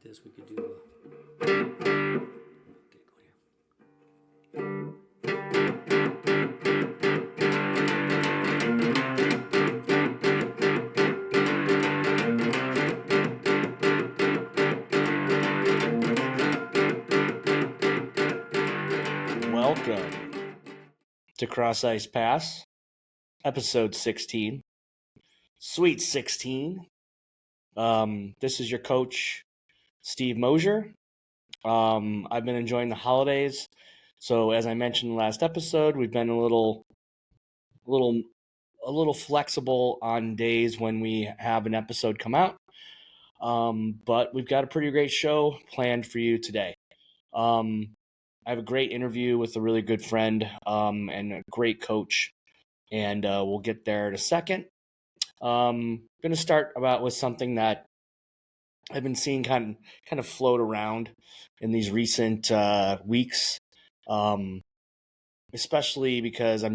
this, we could do get it going here. Welcome to Cross Ice Pass, episode 16, Sweet 16. This is your coach, Steve Mosier. I've been enjoying the holidays. So as I mentioned in the last episode, we've been a little flexible on days when we have an episode come out. But we've got a pretty great show planned for you today. I have a great interview with a really good friend and a great coach, and we'll get there in a second. Going to start with something that I've been seeing kind of float around in these recent weeks, especially because I've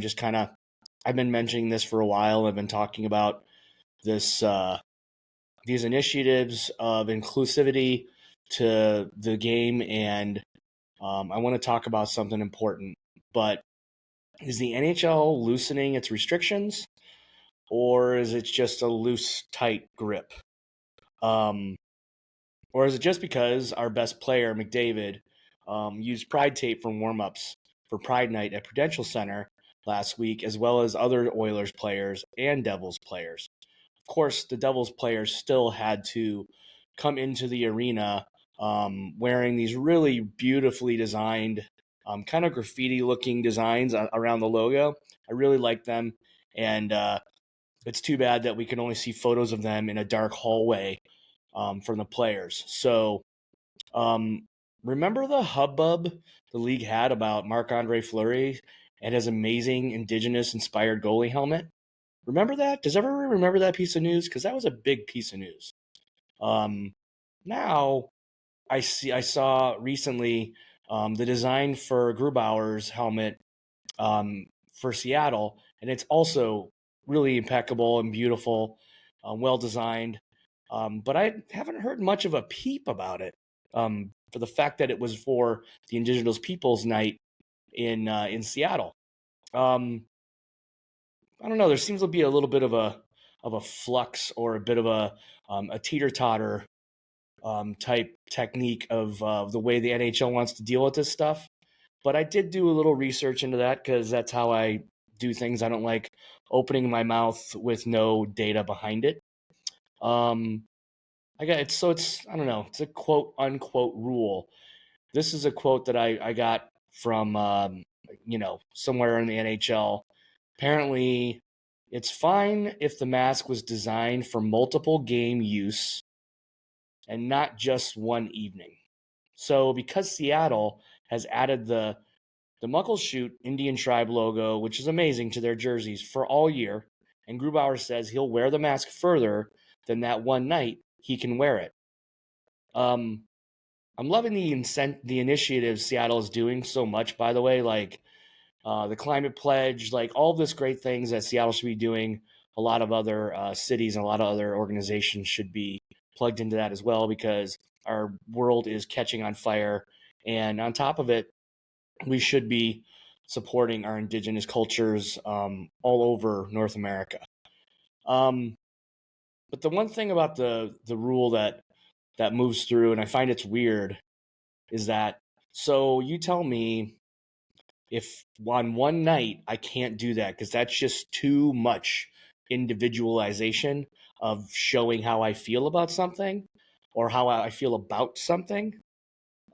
been mentioning this for a while. I've been talking about these initiatives of inclusivity to the game, and I want to talk about something important. But is the NHL loosening its restrictions, or is it just a loose, tight grip? Or is it just because our best player, McDavid, used Pride tape for warm-ups for Pride Night at Prudential Center last week, as well as other Oilers players and Devils players? Of course, the Devils players still had to come into the arena wearing these really beautifully designed, kind of graffiti-looking designs around the logo. I really like them, and it's too bad that we can only see photos of them in a dark hallway from the players. So remember the hubbub the league had about Marc-Andre Fleury and his amazing Indigenous-inspired goalie helmet? Remember that? Does everyone remember that piece of news? Because that was a big piece of news. Now, I saw recently the design for Grubauer's helmet for Seattle, and it's also really impeccable and beautiful, well designed. But I haven't heard much of a peep about it for the fact that it was for the Indigenous Peoples Night in Seattle. I don't know. There seems to be a little bit of a flux or a bit of a teeter-totter type technique of the way the NHL wants to deal with this stuff. But I did do a little research into that because that's how I do things. I don't like opening my mouth with no data behind it. I don't know. It's a quote unquote rule. This is a quote that I got from somewhere in the NHL. Apparently, it's fine if the mask was designed for multiple game use and not just one evening. So because Seattle has added the Muckleshoot Indian Tribe logo, which is amazing, to their jerseys for all year, and Grubauer says he'll wear the mask further than that one night, he can wear it. I'm loving the initiative Seattle is doing so much, by the way, like the climate pledge, like all this great things that Seattle should be doing. A lot of other cities and a lot of other organizations should be plugged into that as well, because our world is catching on fire. And on top of it, we should be supporting our indigenous cultures all over North America. But the one thing about the rule that moves through, and I find it's weird, is that, so you tell me if on one night I can't do that because that's just too much individualization of showing how I feel about something or how I feel about something.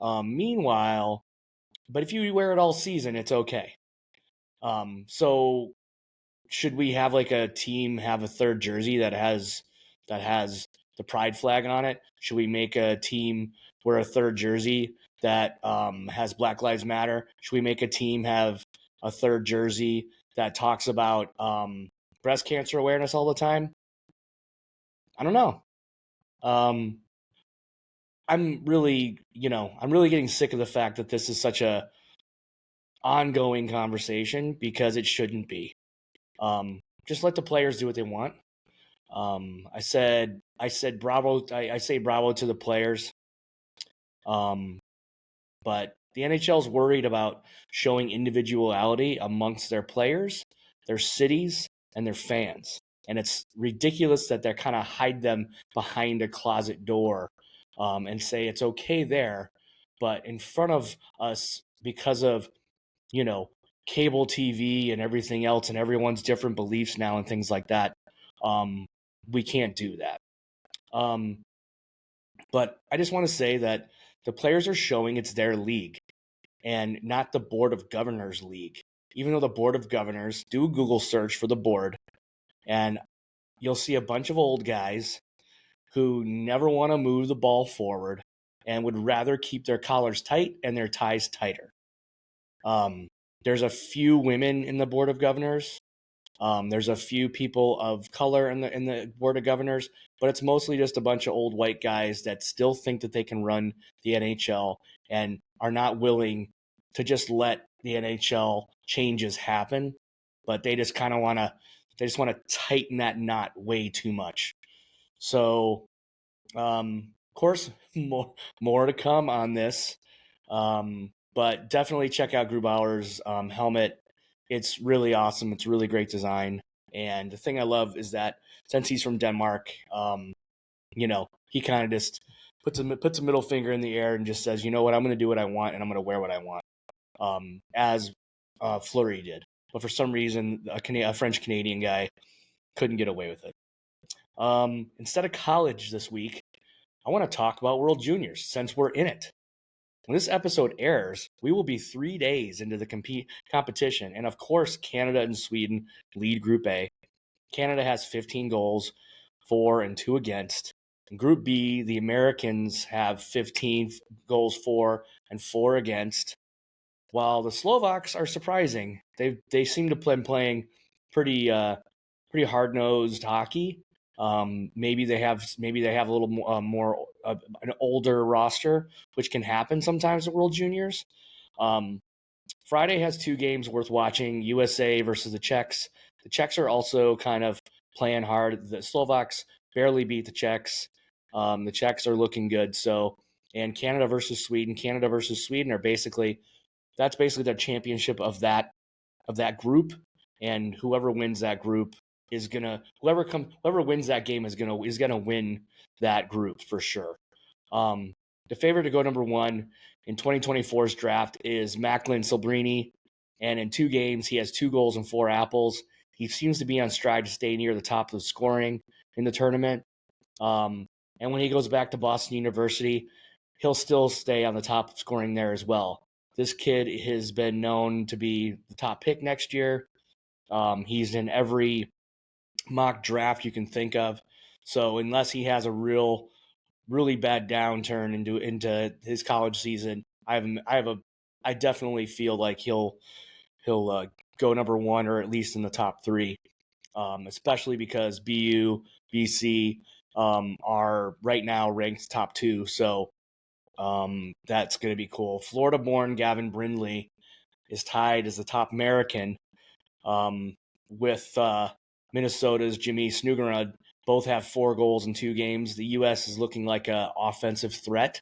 Meanwhile, but if you wear it all season, it's okay. So should we have like a team have a third jersey that has the pride flag on it? Should we make a team wear a third jersey that has Black Lives Matter? Should we make a team have a third jersey that talks about breast cancer awareness all the time? I don't know. I'm really getting sick of the fact that this is such a ongoing conversation, because it shouldn't be. Just let the players do what they want. I said bravo. I say bravo to the players But the NHL is worried about showing individuality amongst their players, their cities, and their fans. And it's ridiculous that they kind of hide them behind a closet door and say it's okay there. But in front of us, because of, you know, cable TV and everything else and everyone's different beliefs now and things like that, um, we can't do that. But I just want to say that the players are showing it's their league and not the Board of Governors league. Even though the Board of Governors, do a Google search for the board, and you'll see a bunch of old guys who never want to move the ball forward and would rather keep their collars tight and their ties tighter. There's a few women in the Board of Governors. There's a few people of color in the Board of Governors, but it's mostly just a bunch of old white guys that still think that they can run the NHL and are not willing to just let the NHL changes happen. But they just kind of want to tighten that knot way too much. So, of course, more to come on this. But definitely check out Grubauer's helmet. It's really awesome. It's really great design. And the thing I love is that since he's from Denmark, he kind of just puts a middle finger in the air and just says, you know what, I'm going to do what I want and I'm going to wear what I want, as Fleury did. But for some reason, a French Canadian guy couldn't get away with it. Instead of college this week, I want to talk about World Juniors since we're in it. When this episode airs, we will be 3 days into the competition. And of course, Canada and Sweden lead Group A. Canada has 15 goals, 4 and 2 against. In Group B, the Americans have 15 goals, 4 and 4 against. While the Slovaks are surprising, they seem to play playing pretty hard-nosed hockey. Maybe they have a little more an older roster, which can happen sometimes at World Juniors. Friday has 2 games worth watching: USA versus the Czechs. The Czechs are also kind of playing hard. The Slovaks barely beat the Czechs. The Czechs are looking good. So, and Canada versus Sweden. Canada versus Sweden that's basically the championship of that group, and whoever wins that group is gonna whoever wins that game is gonna win that group for sure. The favorite to go number 1 in 2024's draft is Macklin Celebrini, and in 2 games he has 2 goals and 4 apples. He seems to be on stride to stay near the top of the scoring in the tournament. And when he goes back to Boston University, he'll still stay on the top of scoring there as well. This kid has been known to be the top pick next year. He's in every mock draft you can think of. So unless he has a really bad downturn into his college season, I definitely feel like he'll go number 1 or at least in the top 3, especially because BU, BC are right now ranked top 2. So that's going to be cool. Florida-born Gavin Brindley is tied as the top American with Minnesota's Jimmy Snuggerud. Both have 4 goals in 2 games. The U.S. is looking like an offensive threat.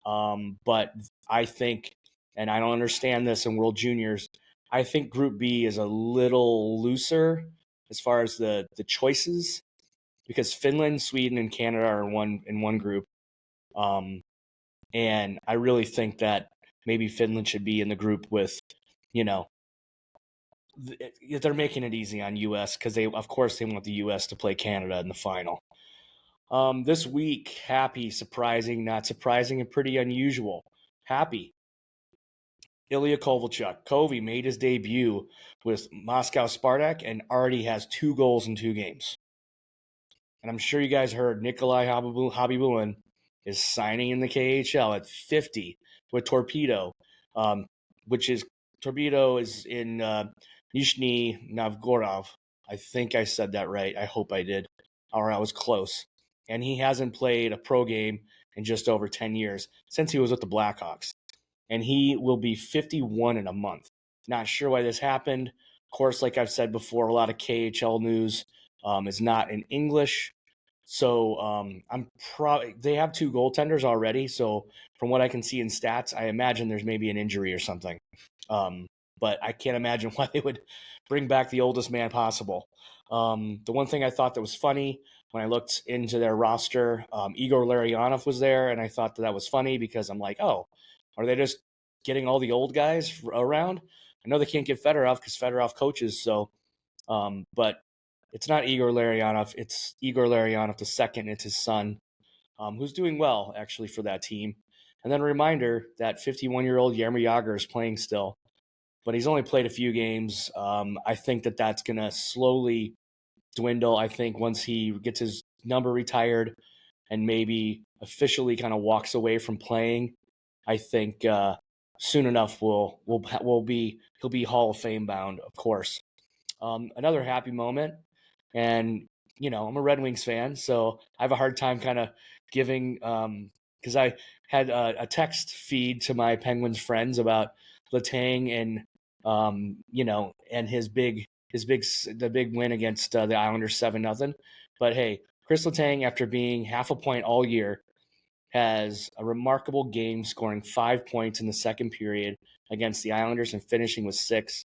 But I think, and I don't understand this in World Juniors, I think Group B is a little looser as far as the choices, because Finland, Sweden, and Canada are in one group. And I really think that maybe Finland should be in the group with, they're making it easy on U.S. because they want the U.S. to play Canada in the final. This week, happy, surprising, not surprising, and pretty unusual. Happy. Ilya Kovalchuk. Kovy made his debut with Moscow Spartak and already has 2 goals in 2 games. And I'm sure you guys heard Nikolai Habibulin is signing in the KHL at 50 with Torpedo, which is Torpedo is in Nizhny Novgorod. I think I said that right. I hope I did, or I was close. And he hasn't played a pro game in just over 10 years since he was with the Blackhawks. And he will be 51 in a month. Not sure why this happened. Of course, like I've said before, a lot of KHL news is not in English. So I'm probably they have two goaltenders already. So from what I can see in stats, I imagine there's maybe an injury or something. Um, but I can't imagine why they would bring back the oldest man possible. The one thing I thought that was funny when I looked into their roster, Igor Larionov was there, and I thought that was funny because I'm like, oh, are they just getting all the old guys around? I know they can't get Fedorov because Fedorov coaches, so but it's not Igor Larionov. It's Igor Larionov the second. It's his son, who's doing well actually for that team. And then a reminder that 51-year-old Jaromir Jagr is playing still, but he's only played a few games. I think that that's going to slowly dwindle. I think once he gets his number retired and maybe officially kind of walks away from playing, I think soon enough he'll be Hall of Fame bound, of course. Another happy moment, and I'm a Red Wings fan, so I have a hard time kind of giving because I had a text feed to my Penguins friends about Letang and and the big win against the Islanders 7-0. But hey, Chris Letang, after being half a point all year, has a remarkable game, scoring 5 points in the second period against the Islanders and finishing with 6.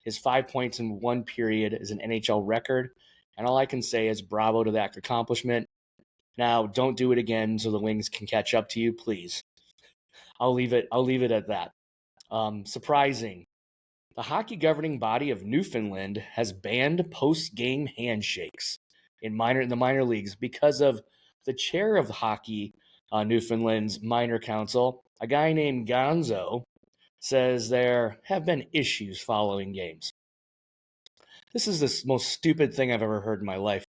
His 5 points in one period is an NHL record, and all I can say is bravo to that accomplishment. Now, don't do it again so the Wings can catch up to you, please. I'll leave it at that. Surprising. The hockey governing body of Newfoundland has banned post-game handshakes in the minor leagues because of the chair of hockey, Newfoundland's minor council, a guy named Gonzo, says there have been issues following games. This is the most stupid thing I've ever heard in my life.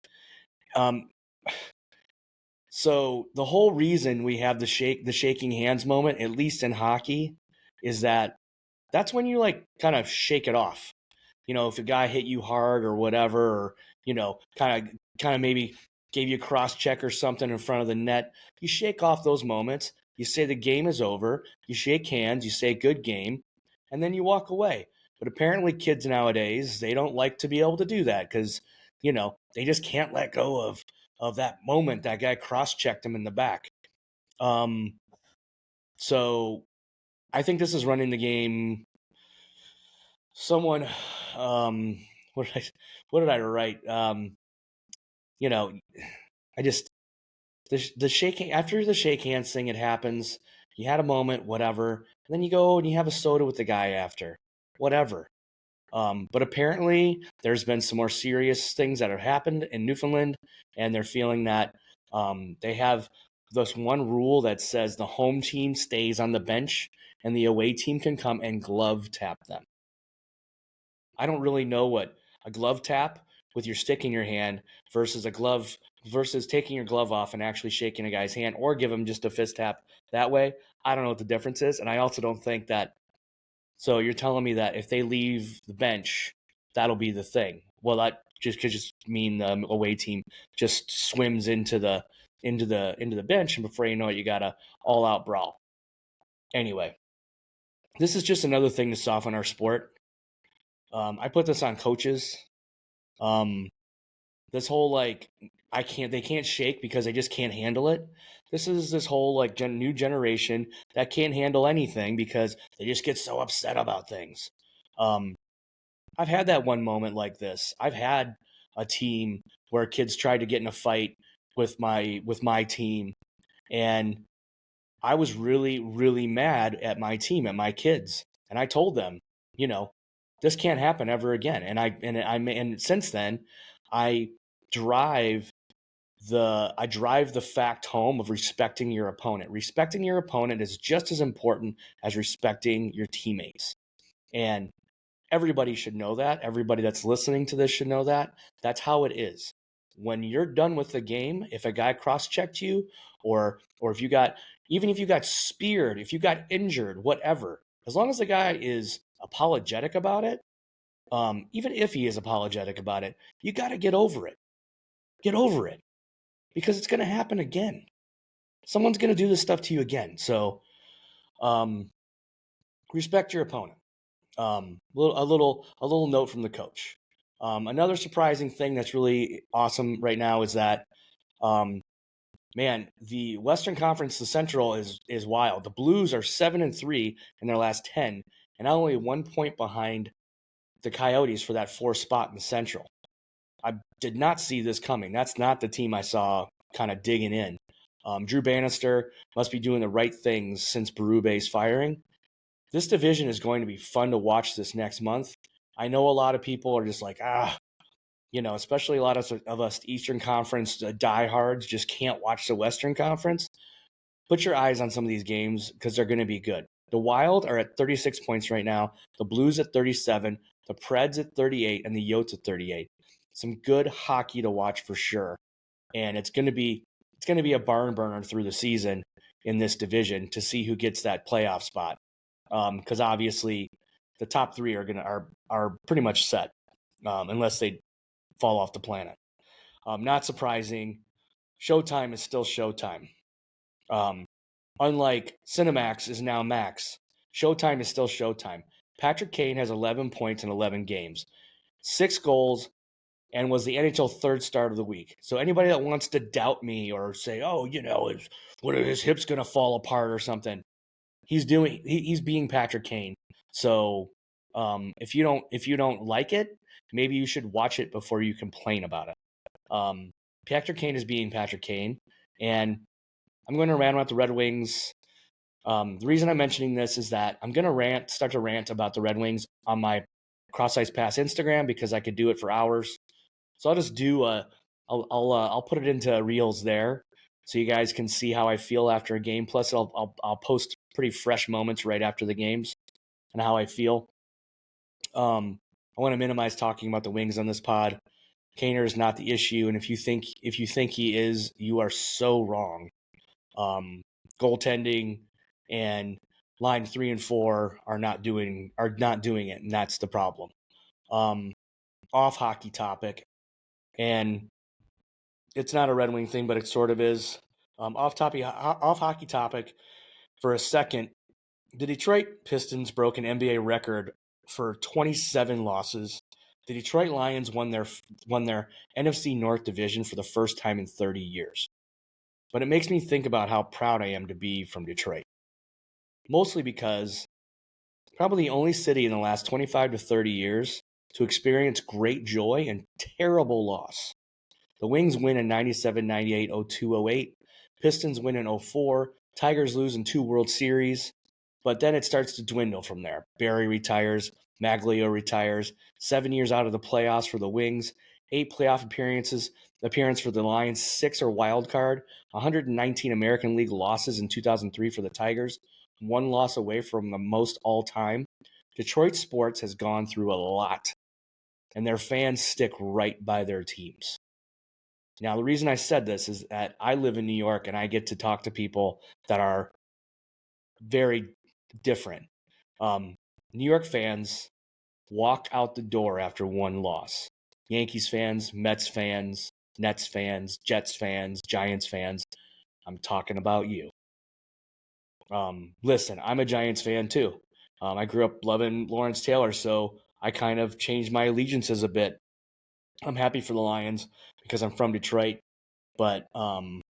So the whole reason we have the shaking hands moment, at least in hockey, is that's when you like kind of shake it off. If a guy hit you hard or whatever, or kind of maybe gave you a cross check or something in front of the net, you shake off those moments. You say the game is over. You shake hands. You say good game, and then you walk away. But apparently, kids nowadays they don't like to be able to do that because they just can't let go of that moment that guy cross checked him in the back. So I think this is running the game. Someone, what did I write? I just the shaking after the shake hands thing, it happens. You had a moment, whatever, and then you go and you have a soda with the guy after, whatever. But apparently, there's been some more serious things that have happened in Newfoundland, and they're feeling that they have this one rule that says the home team stays on the bench and the away team can come and glove tap them. I don't really know what a glove tap with your stick in your hand versus taking your glove off and actually shaking a guy's hand or give him just a fist tap that way. I don't know what the difference is. And I also don't think that. So you're telling me that if they leave the bench, that'll be the thing. Well, that could just mean the away team just swims into the bench, and before you know it, you got a all out brawl. Anyway, this is just another thing to soften our sport. I put this on coaches. This whole they can't shake because they just can't handle it. This is this whole new generation that can't handle anything because they just get so upset about things. I've had that one moment like this. I've had a team where kids tried to get in a fight with my team, and I was really, really mad at my team, at my kids, and I told them, this can't happen ever again. And since then, I drive the fact home of respecting your opponent. Respecting your opponent is just as important as respecting your teammates. And everybody should know that. Everybody that's listening to this should know that. That's how it is. When you're done with the game, if a guy cross-checked you or if you got speared, if you got injured, whatever, as long as the guy is apologetic about it, even if he is apologetic about it, you got to get over it. Get over it. Because it's going to happen again. Someone's going to do this stuff to you again. So, respect your opponent. A little note from the coach. Another surprising thing that's really awesome right now is that Man, the Western Conference, the Central is wild. The Blues are 7-3 in their last 10, and only 1 point behind the Coyotes for that 4th spot in the Central. I did not see this coming. That's not the team I saw kind of digging in. Drew Bannister must be doing the right things since Berube's firing. This division is going to be fun to watch this next month. I know a lot of people are just like, especially a lot of us Eastern Conference diehards just can't watch the Western Conference. Put your eyes on some of these games because they're going to be good. The Wild are at 36 points right now, the Blues at 37, the Preds at 38, and the Yotes at 38. Some good hockey to watch for sure. And it's going to be a barn burner through the season in this division to see who gets that playoff spot. Because obviously the top three are pretty much set, unless they fall off the planet. Not surprising. Showtime is still Showtime. Unlike Cinemax is now Max, Showtime is still Showtime. Patrick Kane has 11 points in 11 games, 6 goals, and was the NHL third start of the week. So anybody that wants to doubt me or say, "Oh, what are his hips going to fall apart or something?" He's being Patrick Kane. So if you don't like it, maybe you should watch it before you complain about it. Patrick Kane is being Patrick Kane, and I'm going to rant about the Red Wings. The reason I'm mentioning this is that I'm going to start to rant about the Red Wings on my Cross Ice Pass Instagram because I could do it for hours. So I'll just I'll put it into reels there so you guys can see how I feel after a game. Plus, I'll post pretty fresh moments right after the games and how I feel. I want to minimize talking about the Wings on this pod. Kaner is not the issue, and if you think he is, you are so wrong. Goaltending and line 3 and 4 are not doing it, and that's the problem. Off hockey topic, and it's not a Red Wing thing, but it sort of is. Off hockey topic for a second. The Detroit Pistons broke an NBA record for 27 losses. The Detroit Lions won their NFC North division for the first time in 30 years. But it makes me think about how proud I am to be from Detroit. Mostly because probably the only city in the last 25 to 30 years to experience great joy and terrible loss. The Wings win in 97, 98, 02, 08. Pistons win in 04. Tigers lose in 2 World Series. But then it starts to dwindle from there. Barry retires. Maglio retires. 7 years out of the playoffs for the Wings. 8 playoff appearance for the Lions. 6 are wild card. 119 American League losses in 2003 for the Tigers. 1 loss away from the most all time. Detroit sports has gone through a lot, and their fans stick right by their teams. Now, the reason I said this is that I live in New York and I get to talk to people that are very different. New York fans walk out the door after 1 loss. Yankees fans, Mets fans, Nets fans, Jets fans, Giants fans. I'm talking about you. Listen, I'm a Giants fan too. I grew up loving Lawrence Taylor, so I kind of changed my allegiances a bit. I'm happy for the Lions because I'm from Detroit, but I'm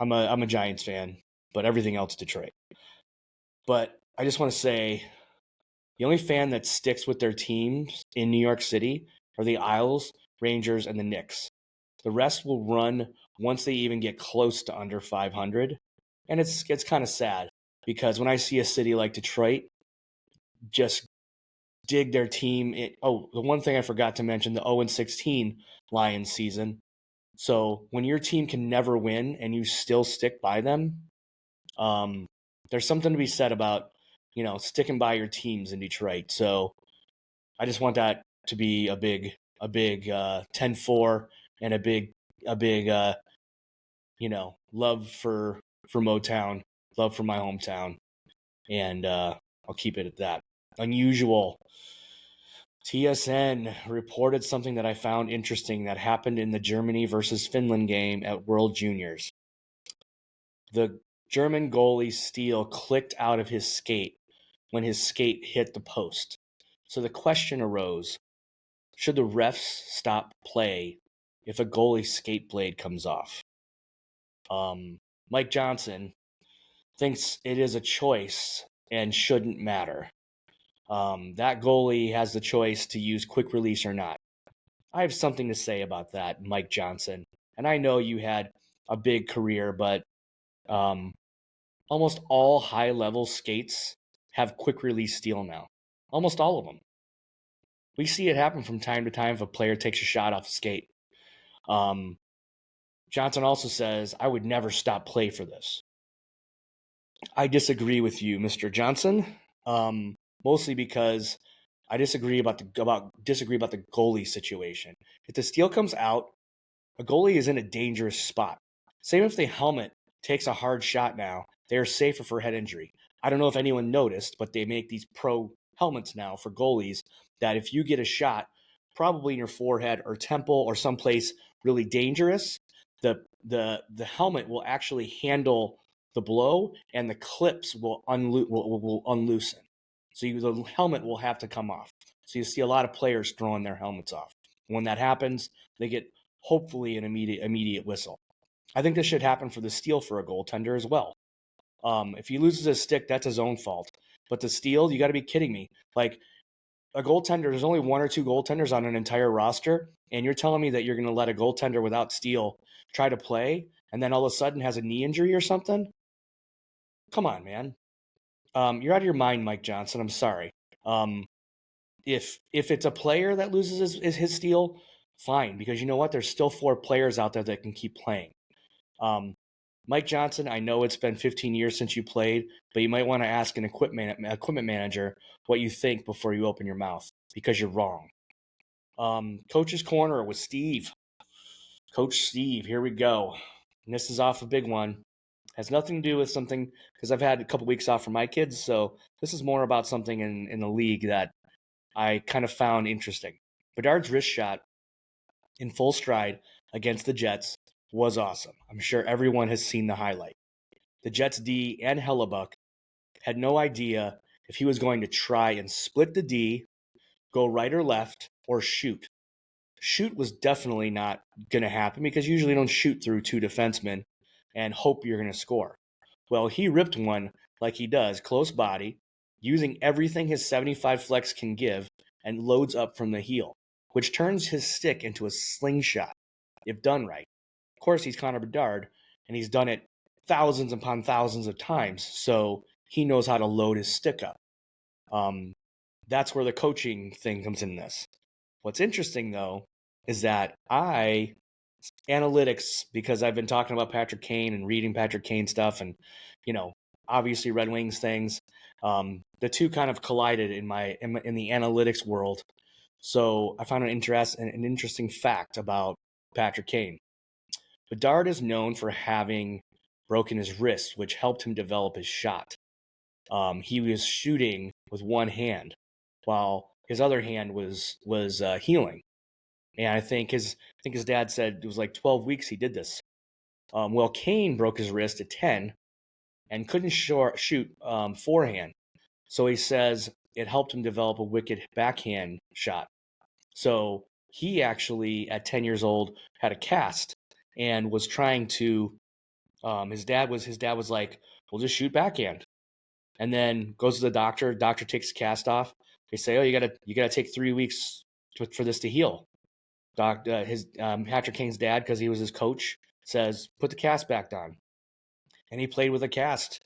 a Giants fan, but everything else Detroit. But I just want to say the only fan that sticks with their teams in New York City are the Isles, Rangers, and the Knicks. The rest will run once they even get close to under 500. And it's kind of sad because when I see a city like Detroit just dig their team. The one thing I forgot to mention, the 0-16 Lions season. So when your team can never win and you still stick by them, there's something to be said about, sticking by your teams in Detroit. So I just want that to be a big 10-4 and a big love for Motown, love for my hometown. And I'll keep it at that. Unusual. TSN reported something that I found interesting that happened in the Germany versus Finland game at World Juniors. The German goalie's steel clicked out of his skate when his skate hit the post. So the question arose, should the refs stop play if a goalie's skate blade comes off? Mike Johnson thinks it is a choice and shouldn't matter. That goalie has the choice to use quick release or not. I have something to say about that, Mike Johnson. And I know you had a big career, but um, almost all high level skates have quick release steel now. Almost all of them. We see it happen from time to time if a player takes a shot off a skate. Um, Johnson also says, I would never stop play for this. I disagree with you, Mr. Johnson, mostly because I disagree about the goalie situation. If the steel comes out, a goalie is in a dangerous spot. Same if the helmet takes a hard shot now, they are safer for head injury. I don't know if anyone noticed, but they make these pro helmets now for goalies that if you get a shot, probably in your forehead or temple or someplace really dangerous, the helmet will actually handle the blow and the clips will unloosen. So the helmet will have to come off. So you see a lot of players throwing their helmets off. When that happens, they get hopefully an immediate whistle. I think this should happen for the steal for a goaltender as well. If he loses his stick, that's his own fault. But the steal, you got to be kidding me. Like a goaltender, there's only one or two goaltenders on an entire roster, and you're telling me that you're going to let a goaltender without steal try to play, and then all of a sudden has a knee injury or something? Come on, man. You're out of your mind, Mike Johnson. I'm sorry. If it's a player that loses his steal, fine, because you know what? There's still 4 players out there that can keep playing. Mike Johnson, I know it's been 15 years since you played, but you might want to ask an equipment manager what you think before you open your mouth, because you're wrong. Coach's Corner with Steve. Coach Steve, here we go. And this is off a big one. Has nothing to do with something, because I've had a couple weeks off for my kids, so this is more about something in the league that I kind of found interesting. Bedard's wrist shot in full stride against the Jets was awesome. I'm sure everyone has seen the highlight. The Jets D and Hellebuck had no idea if he was going to try and split the D, go right or left, or shoot. Shoot was definitely not going to happen because you usually don't shoot through 2 defensemen and hope you're going to score. Well, he ripped one like he does, close body, using everything his 75 flex can give, and loads up from the heel, which turns his stick into a slingshot, if done right. Of course, he's Connor Bedard, and he's done it thousands upon thousands of times, so he knows how to load his stick up. That's where the coaching thing comes in this. What's interesting, though, is that analytics, because I've been talking about Patrick Kane and reading Patrick Kane stuff and, obviously Red Wings things. The two kind of collided in the analytics world. So I found an interesting fact about Patrick Kane. Bedard is known for having broken his wrist, which helped him develop his shot. He was shooting with one hand, while his other hand was healing. And I think his dad said it was like 12 weeks he did this. Well, Kane broke his wrist at 10 and couldn't shoot forehand. So he says it helped him develop a wicked backhand shot. So he actually, at 10 years old, had a cast and was trying to. His dad was like, "Well, just shoot backhand," and then goes to the doctor. Doctor takes the cast off. They say, "Oh, you gotta take 3 weeks for this to heal." Patrick Kane's dad, because he was his coach, says, "Put the cast back on," and he played with a cast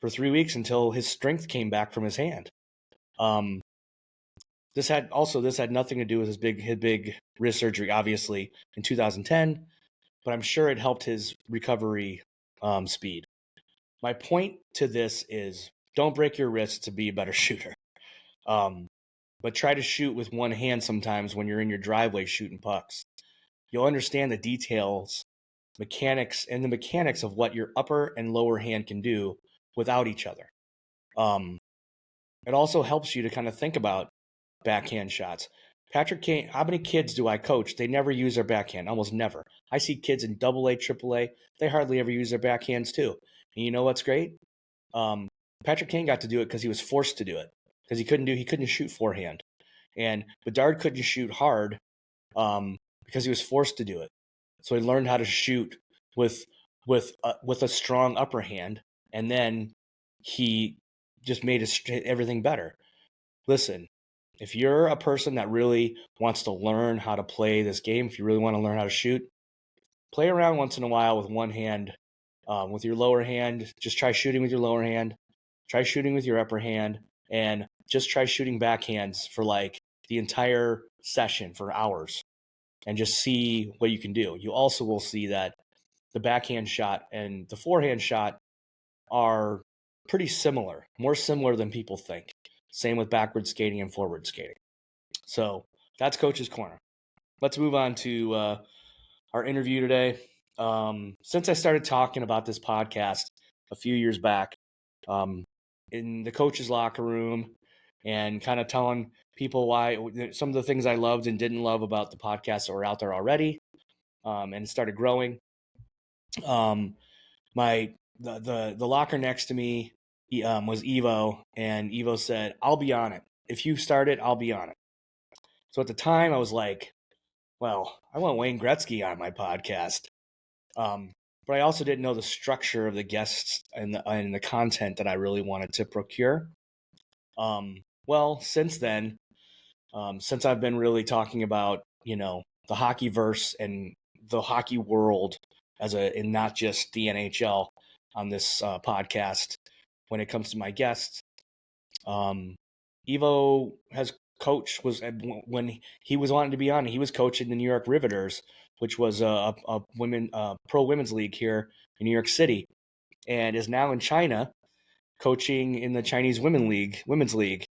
for 3 weeks until his strength came back from his hand. This had nothing to do with his big wrist surgery, obviously, in 2010, but I'm sure it helped his recovery speed. My point to this is, don't break your wrist to be a better shooter. But try to shoot with one hand sometimes when you're in your driveway shooting pucks. You'll understand the details, mechanics of what your upper and lower hand can do without each other. It also helps you to kind of think about backhand shots. Patrick Kane, how many kids do I coach? They never use their backhand, almost never. I see kids in AA, AAA, they hardly ever use their backhands too. And you know what's great? Patrick Kane got to do it because he was forced to do it, because he couldn't shoot forehand. And Bedard couldn't shoot hard because he was forced to do it. So he learned how to shoot with with a strong upper hand, and then he just made everything better. Listen, if you're a person that really wants to learn how to play this game, if you really want to learn how to shoot, play around once in a while with one hand, with your lower hand. Just try shooting with your lower hand, try shooting with your upper hand, and just try shooting backhands for like the entire session for hours and just see what you can do. You also will see that the backhand shot and the forehand shot are pretty similar, more similar than people think. Same with backward skating and forward skating. So that's Coach's Corner. Let's move on to our interview today. Since I started talking about this podcast a few years back, in the coach's locker room and kind of telling people why some of the things I loved and didn't love about the podcast that were out there already, and it started growing. The locker next to me was Ivo, and Ivo said, "I'll be on it. If you start it, I'll be on it." So at the time, I was like, "Well, I want Wayne Gretzky on my podcast," but I also didn't know the structure of the guests and the content that I really wanted to procure. Well, since then, since I've been really talking about the hockey verse and the hockey world and not just the NHL on this podcast, when it comes to my guests, Ivo has coached when he was wanting to be on. He was coaching the New York Riveters, which was a pro women's league here in New York City, and is now in China coaching in the Chinese women's league.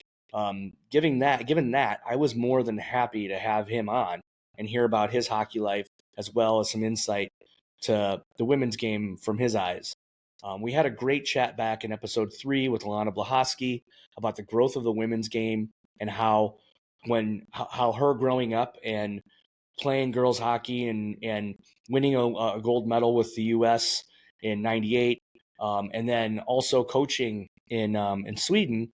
Given that, I was more than happy to have him on and hear about his hockey life as well as some insight to the women's game from his eyes. We had a great chat back in episode 3 with Lana Blahoski about the growth of the women's game and how her growing up and playing girls hockey and winning a gold medal with the U.S. in '98, and then also coaching in Sweden,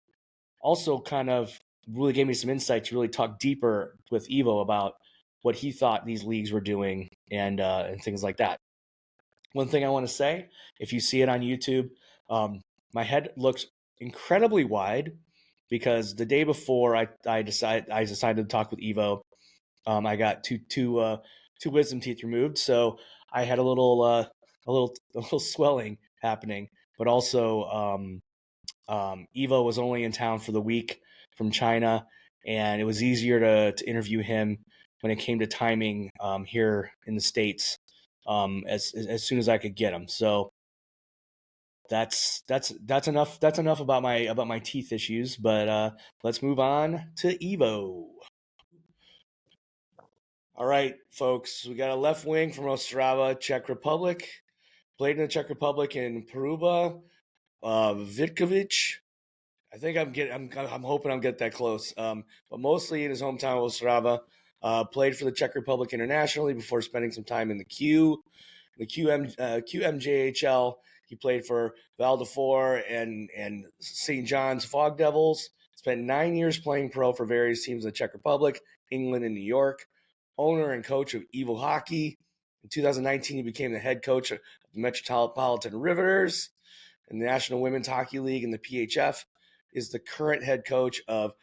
also kind of really gave me some insight to really talk deeper with Ivo about what he thought these leagues were doing and things like that. One thing I want to say, if you see it on YouTube, my head looks incredibly wide because the day before I decided to talk with Ivo, I got two wisdom teeth removed, so I had a little swelling happening. But also, Ivo was only in town for the week from China, and it was easier to interview him when it came to timing here in the States, as soon as I could get him. So that's enough. That's enough about my teeth issues. But let's move on to Ivo. All right, folks, we got a left wing from Ostrava, Czech Republic. Played in the Czech Republic in Peruba, Vitkovic. I think I'm hoping I'm getting that close. But mostly in his hometown of Ostrava. Played for the Czech Republic internationally before spending some time in the QMJHL. He played for Val d'Or and St. John's Fog Devils. Spent 9 years playing pro for various teams in the Czech Republic, England, and New York. Owner and coach of Evo Hockey. In 2019, he became the head coach of the Metropolitan Riveters in the National Women's Hockey League and the PHF. Is the current head coach of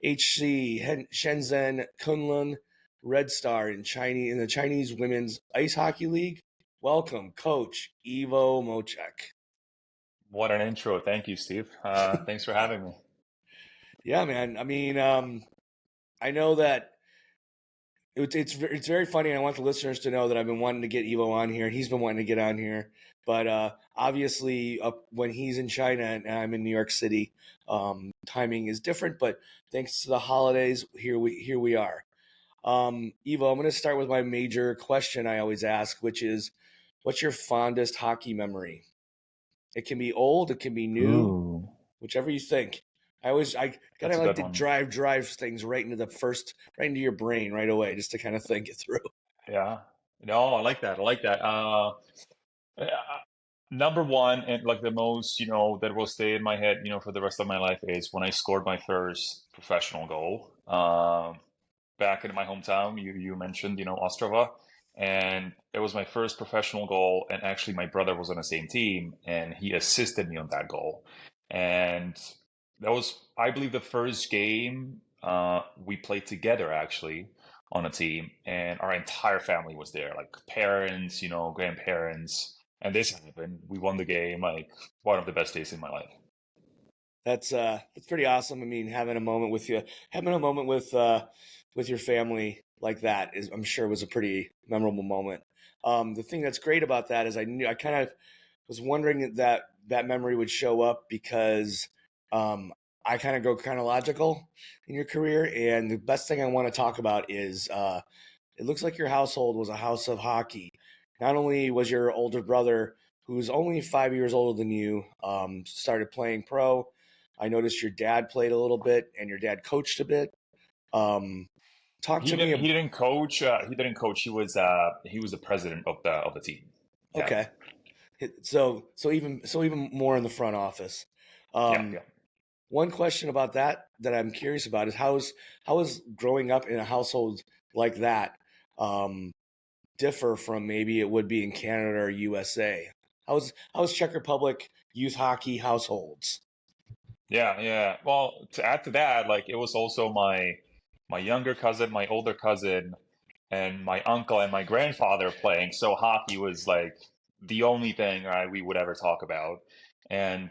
HC Shenzhen Kunlun Red Star in the Chinese Women's Ice Hockey League. Welcome, Coach Ivo Mocek. What an intro. Thank you, Steve. Thanks for having me. Yeah, man. I mean, I know that it's very funny. And I want the listeners to know that I've been wanting to get Ivo on here. He's been wanting to get on here. But obviously, when he's in China and I'm in New York City, timing is different. But thanks to the holidays, here we are. Ivo, I'm going to start with my major question I always ask, which is, what's your fondest hockey memory? It can be old, it can be new, Ooh. whichever you think. I kind of like to drive things right into your brain right away, just to kind of think it through. Yeah. No, I like that. Number one, and like the most, that will stay in my head, for the rest of my life is when I scored my first professional goal. Back in my hometown, you mentioned, Ostrava. and it was my first professional goal. And actually, my brother was on the same team, and he assisted me on that goal. And that was, I believe, the first game we played together actually on a team, and our entire family was there, like parents, grandparents. And this happened. We won the game. Like one of the best days in my life. That's pretty awesome. I mean, having a moment with you, having a moment with your family like that is, I'm sure, was a pretty memorable moment. The thing that's great about that is I kind of was wondering that that memory would show up because um, I kind of go chronological in your career, and the best thing I want to talk about is it looks like your household was a house of hockey. Not only was your older brother, who's only 5 years older than you, started playing pro. I noticed your dad played a little bit, and your dad coached a bit. Um, talk He to me. didn't. He didn't coach. He didn't coach. He was the president of the team. Yeah. Okay, so even more in the front office. Yeah. Um, Yeah. one question about that I'm curious about is how is growing up in a household like that um, differ from maybe it would be in Canada or USA? How's Czech Republic youth hockey households? Yeah, yeah. Well, to add to that, like it was also my younger cousin, my older cousin, and my uncle and my grandfather playing. So hockey was like the only thing, right, we would ever talk about. And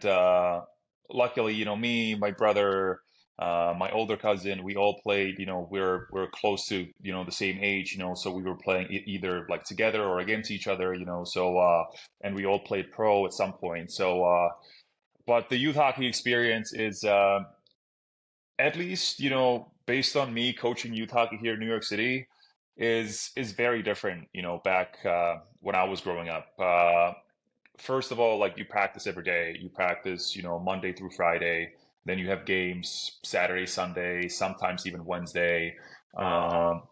luckily, me, my brother, my older cousin, we all played. We're close to the same age. So we were playing either like together or against each other. So and we all played pro at some point. So. But the youth hockey experience is, at least, based on me coaching youth hockey here in New York City, is very different. Back when I was growing up. First of all, like you practice every day. You practice, Monday through Friday. Then you have games Saturday, Sunday, sometimes even Wednesday. Um,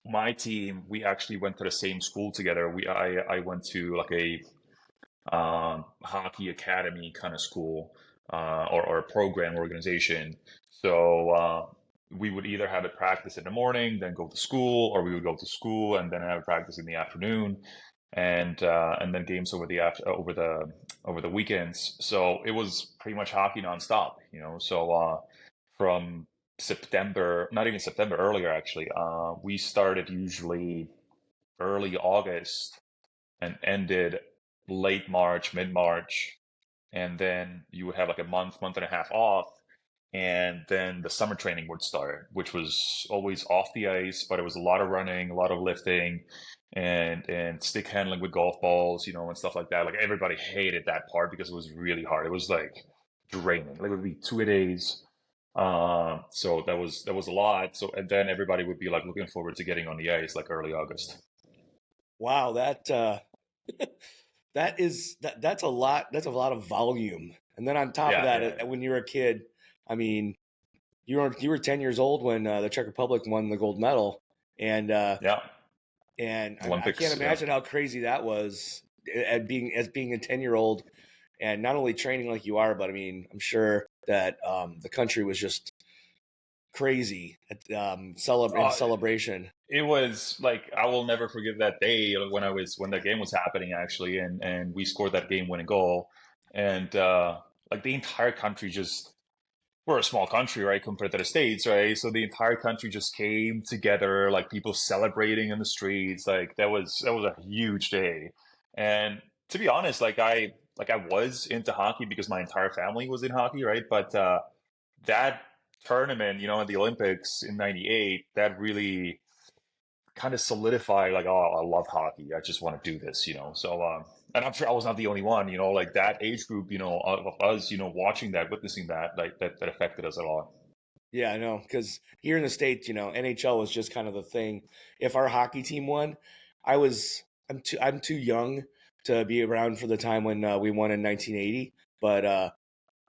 my team, we actually went to the same school together. I went to like a hockey academy kind of school, or a program organization. So we would either have it practice in the morning, then go to school, or we would go to school and then have practice in the afternoon, and then games over the weekends. So it was pretty much hockey nonstop. So from September, not even September, earlier actually, we started usually early August and ended late March, mid March, and then you would have like a month and a half off, and then the summer training would start, which was always off the ice, but it was a lot of running, a lot of lifting, and stick handling with golf balls, and stuff like that. Like everybody hated that part because it was really hard. It was like draining. Like it would be 2 days. So that was a lot. So and then everybody would be like looking forward to getting on the ice like early August. Wow, that's a lot. That's a lot of volume. And then on top of Yeah, that, yeah, when you're a kid, I mean, you were 10 years old when the Czech Republic won the gold medal, and yeah. I can't Olympics, yeah. imagine how crazy that was as being a 10-year-old, and not only training like you are, but I mean, I'm sure that the country was just crazy at in Oh, celebration. it was like I will never forget that day when that game was happening actually, and we scored that game-winning goal, and like the entire country just we're a small country, right, compared to the States, right? So the entire country just came together, like people celebrating in the streets, like that was a huge day, and to be honest, like I was into hockey because my entire family was in hockey, right? But that tournament, at the Olympics in '98, that really kind of solidified like, oh, I love hockey. I just want to do this, So, and I'm sure I was not the only one, like that age group, of us, watching that, witnessing that, like that affected us a lot. Yeah, I know, because here in the States, NHL was just kind of the thing. If our hockey team won, I'm too young to be around for the time when we won in 1980. But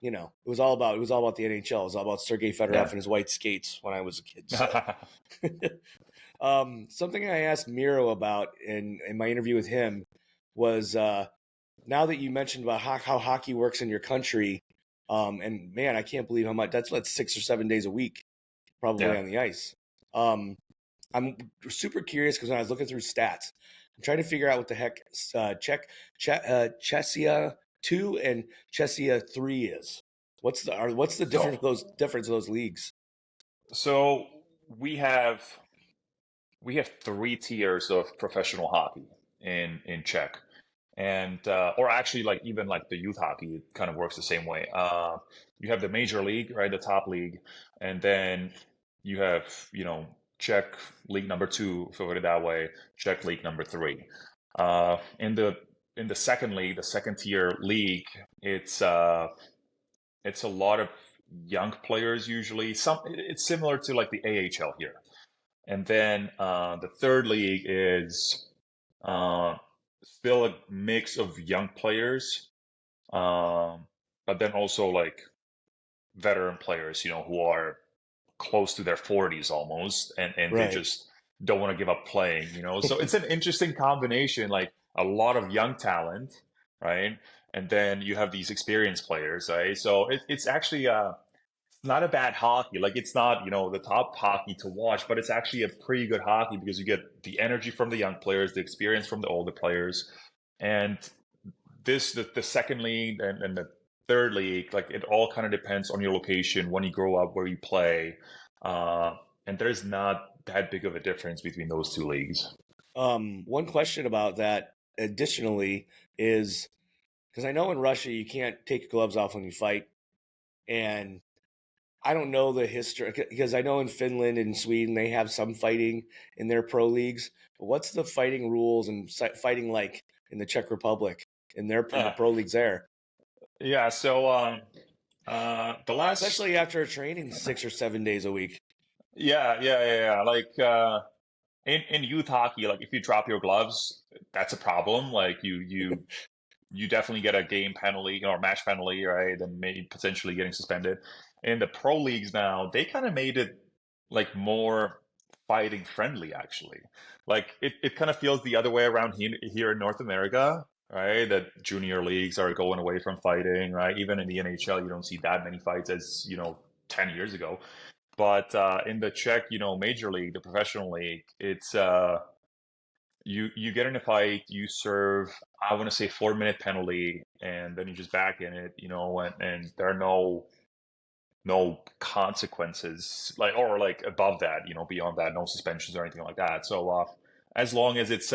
it was all about the NHL. It was all about Sergei Fedorov Yeah. and his white skates when I was a kid. So something I asked Miro about in my interview with him was now that you mentioned about how hockey works in your country, and man, I can't believe how much that's 6 or 7 days a week probably Yeah. on the ice. Um, I'm super curious because when I was looking through stats, I'm trying to figure out what the heck Czechia 2 and Czechia 3 is. What's the difference of those leagues? So we have three tiers of professional hockey in Czech, and or actually like even like the youth hockey, it kind of works the same way. You have the major league, right, the top league, and then you have Czech league number two, if I put it that way, Czech league number three. In the second league, the second tier league, it's a lot of young players usually. It's similar to like the AHL here. And then the third league is uh, still a mix of young players, but then also like veteran players, who are close to their 40s almost, and they Right. just don't want to give up playing. So it's an interesting combination, like a lot of young talent, right? And then you have these experienced players, right? So it's actually not a bad hockey. Like it's not, the top hockey to watch, but it's actually a pretty good hockey because you get the energy from the young players, the experience from the older players. And the second league and the third league, like it all kind of depends on your location, when you grow up, where you play. And there's not that big of a difference between those two leagues. One question about that additionally is because I know in Russia you can't take your gloves off when you fight, and I don't know the history because I know in Finland and Sweden they have some fighting in their pro leagues. But what's the fighting rules and fighting like in the Czech Republic in the pro leagues there? Yeah. So the last, Especially after training 6 or 7 days a week. yeah. Like in youth hockey, like if you drop your gloves, that's a problem. Like you definitely get a game penalty or match penalty, right? And maybe potentially getting suspended. In the pro leagues now, they kind of made it like more fighting friendly, actually. Like it kind of feels the other way around here in North America, right? That junior leagues are going away from fighting, right? Even in the NHL, you don't see that many fights as, 10 years ago. But in the Czech, major league, the professional league, it's you get in a fight, you serve, I want to say 4 minute penalty, and then you just back in it, and there are no consequences like above that, beyond that, no suspensions or anything like that. So as long as it's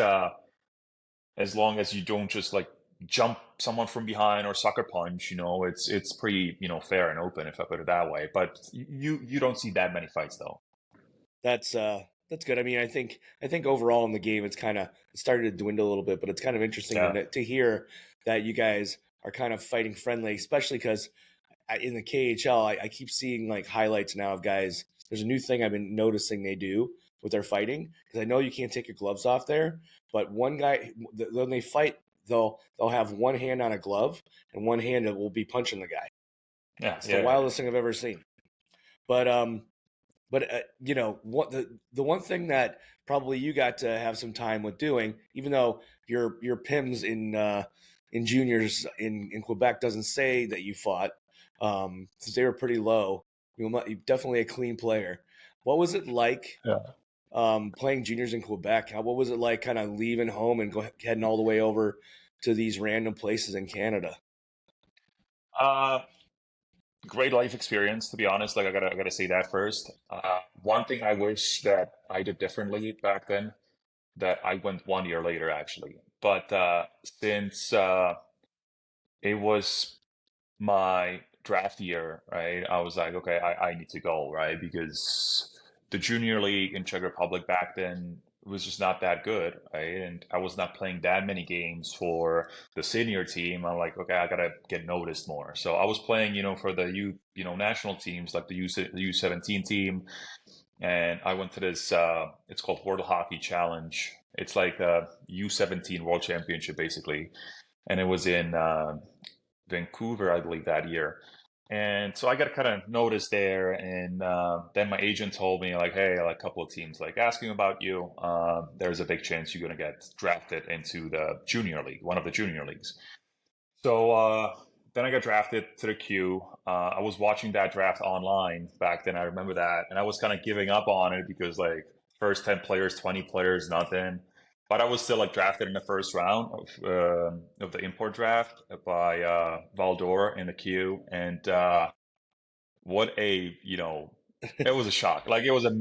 as long as you don't just like jump someone from behind or sucker punch, it's pretty fair and open, if I put it that way. But you don't see that many fights though. That's good. I mean, I think overall in the game it started to dwindle a little bit, but it's kind of interesting Yeah. to hear that you guys are kind of fighting friendly, especially because in the KHL I keep seeing like highlights now of guys. There's a new thing I've been noticing they do with their fighting because I know you can't take your gloves off there, but one guy when they fight they'll have one hand on a glove and one hand that will be punching the guy. Yeah, It's the yeah. wildest thing I've ever seen. But what the one thing that probably you got to have some time with doing, even though your PIMS in juniors in Quebec doesn't say that you fought, since they were pretty low. You're definitely a clean player. What was it like playing juniors in Quebec? What was it like kind of leaving home and heading all the way over to these random places in Canada? Uh, Great life experience, to be honest. Like I gotta say that first. One thing I wish that I did differently back then, that I went 1 year later actually. But since it was my draft year, right? I was like, okay, I need to go, right? Because the junior league in Czech Republic back then was just not that good, right? And I was not playing that many games for the senior team. I'm like, okay, I gotta get noticed more. So I was playing, for the national teams, like the U17 team, and I went to this. It's called World Hockey Challenge. It's like a U17 World Championship, basically, and it was in Vancouver, I believe, that year. And so I got kind of noticed there, and then my agent told me like, "Hey, like a couple of teams like asking about you. There's a big chance you're gonna get drafted into the junior league, one of the junior leagues." So then I got drafted to the queue. I was watching that draft online back then. I remember that, and I was kind of giving up on it because like first 10 players, 20 players, nothing. But I was still like drafted in the first round of the import draft by Valdor in the queue, and what a it was a shock. Like it was a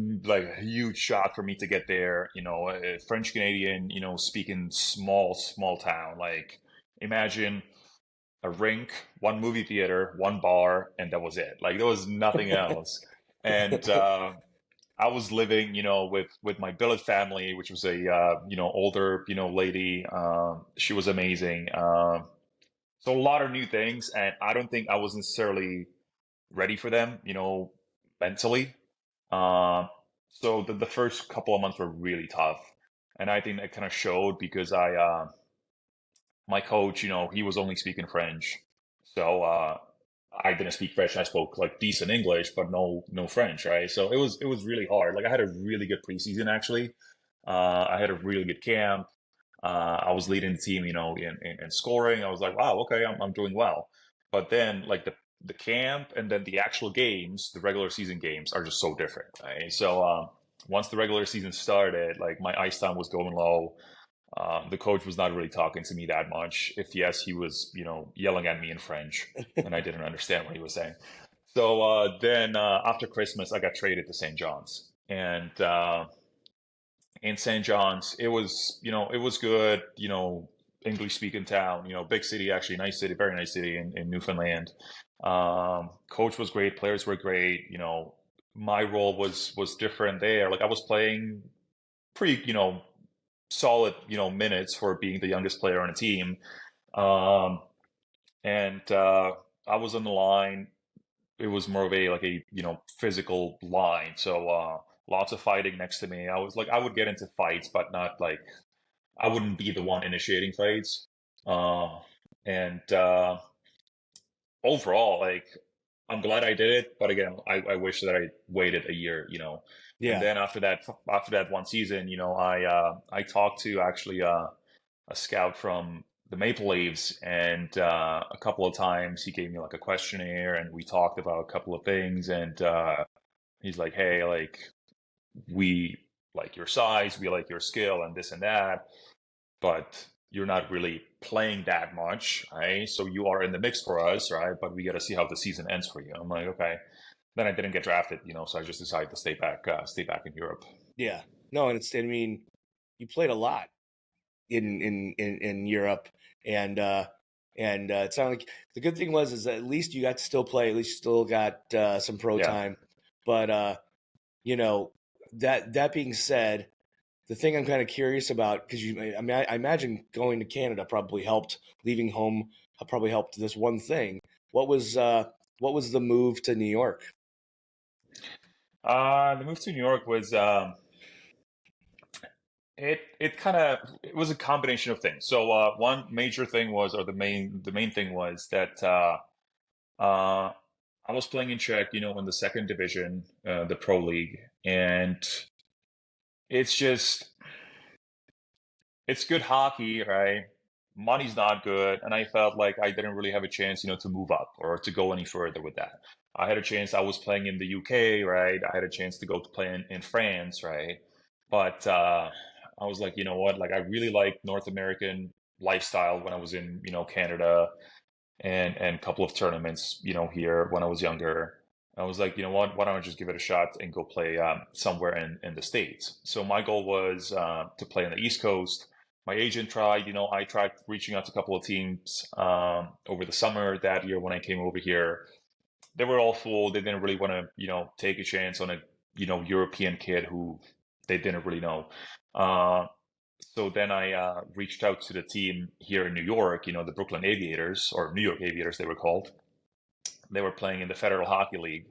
huge shock for me to get there. A French Canadian, speaking small town. Like imagine a rink, one movie theater, one bar, and that was it. Like there was nothing else. And I was living, with my billet family, which was a older lady. She was amazing. So a lot of new things, and I don't think I was necessarily ready for them, mentally. So the first couple of months were really tough, and I think that kind of showed because my coach, he was only speaking French, so I didn't speak French. I spoke like decent English, but no French, right? So it was really hard. Like I had a really good preseason actually. I had a really good camp. I was leading the team, in scoring. I was like, wow, okay, I'm doing well. But then like the camp and then the actual games, the regular season games are just so different, right? So once the regular season started, like my ice time was going low. The coach was not really talking to me that much. If yes, he was, yelling at me in French, and I didn't understand what he was saying. So then after Christmas, I got traded to St. John's, and in St. John's, it was good, English speaking town, big city, actually, nice city, very nice city in Newfoundland. Coach was great, players were great. My role was different there. Like I was playing pretty, solid, minutes for being the youngest player on a team. Um, and I was on the line. It was more of a like a physical line. So lots of fighting next to me. I was like I would get into fights, but not like I wouldn't be the one initiating fights. Uh, and overall, like I'm glad I did it, but again, I wish that I waited a year. And Yeah. then after that one season, I talked to actually a scout from the Maple Leafs, and a couple of times he gave me like a questionnaire, and we talked about a couple of things, and he's like, "Hey, like we like your size, we like your skill, and this and that, but you're not really playing that much, right? So you are in the mix for us, right? But we got to see how the season ends for you." I'm like, "Okay." Then I didn't get drafted, so I just decided to stay back in Europe. Yeah. No, and I mean, you played a lot in Europe, and it sounded like the good thing was is that at least you got to still play. At least you still got some pro Yeah. time. But you know that being said, the thing I'm kind of curious about because I mean, I imagine going to Canada probably helped. Leaving home probably helped. This one thing. What was the move to New York? The move to New York was it was a combination of things. So one major thing was, or the main thing was that uh, I was playing in Czech, in the second division, the pro league, and it's just it's good hockey, right? Money's not good, and I felt like I didn't really have a chance, to move up or to go any further with that. I had a chance. I was playing in the UK, right? I had a chance to go to play in France, right? But I was like, you know what? Like, I really like North American lifestyle when I was in, Canada and a couple of tournaments, here when I was younger. I was like, you know what? Why don't I just give it a shot and go play somewhere in the States? So my goal was to play on the East Coast. My agent tried, I tried reaching out to a couple of teams over the summer that year when I came over here. They were all full. They didn't really want to, take a chance on a, European kid who they didn't really know. Uh, so then I reached out to the team here in New York, the Brooklyn Aviators, or New York Aviators, they were called. They were playing in the Federal Hockey League.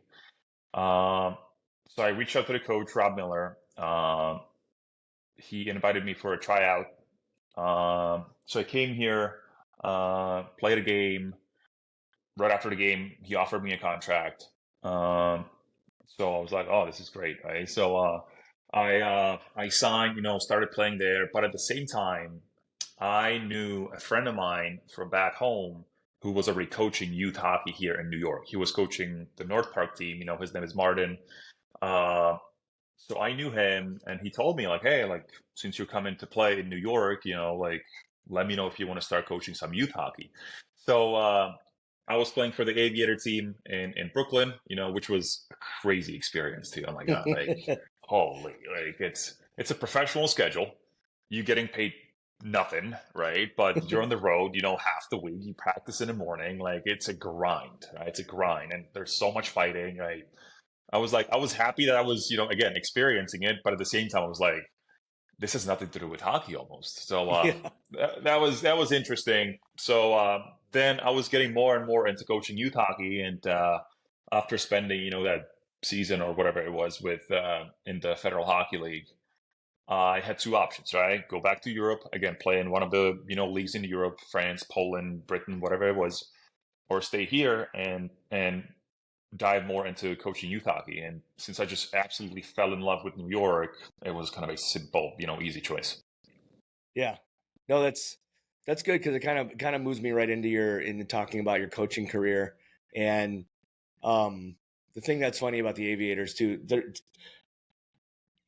Um, so I reached out to the coach, Rob Miller. He invited me for a tryout. So I came here, played a game. Right after the game, he offered me a contract. Um, so I was like, "Oh, this is great, right?" So I signed, started playing there. But at the same time, I knew a friend of mine from back home who was already coaching youth hockey here in New York. He was coaching the North Park team. His name is Martin. Uh, so I knew him, and he told me like, hey, like since you're coming to play in New York, like let me know if you want to start coaching some youth hockey. So I was playing for the Aviator team in Brooklyn, which was a crazy experience too. Oh my God, like holy, like it's a professional schedule. You getting paid nothing, right? But you're on the road, half the week. You practice in the morning, like it's a grind, right? It's a grind, and there's so much fighting, right? I was happy that I was, again, experiencing it, but at the same time, I was like, this has nothing to do with hockey almost. So Yeah. that was interesting. So then I was getting more and more into coaching youth hockey, and after spending, that season or whatever it was with in the Federal Hockey League, I had two options, right? Go back to Europe again, play in one of the leagues in Europe, France, Poland, Britain, whatever it was, or stay here and dive more into coaching youth hockey. And since I just absolutely fell in love with New York, it was kind of a simple, easy choice. Yeah. No, that's good because it kind of moves me right into talking about your coaching career. And the thing that's funny about the Aviators too,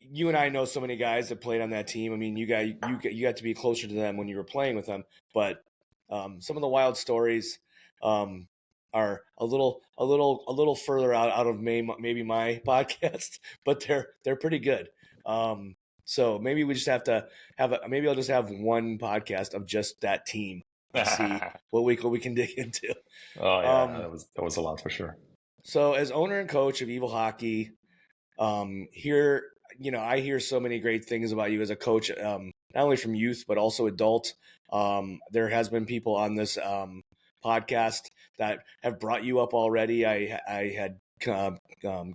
you and I know so many guys that played on that team. I mean, you got to be closer to them when you were playing with them, but some of the wild stories are a little further out of maybe my podcast, but they're pretty good. So maybe we just have to maybe I'll just have one podcast of just that team and see what we can dig into. Oh yeah, Um, that was a lot for sure. so as owner and coach of Evil Hockey, here, I hear so many great things about you as a coach, not only from youth but also adult. There has been people on this podcast that have brought you up already. I had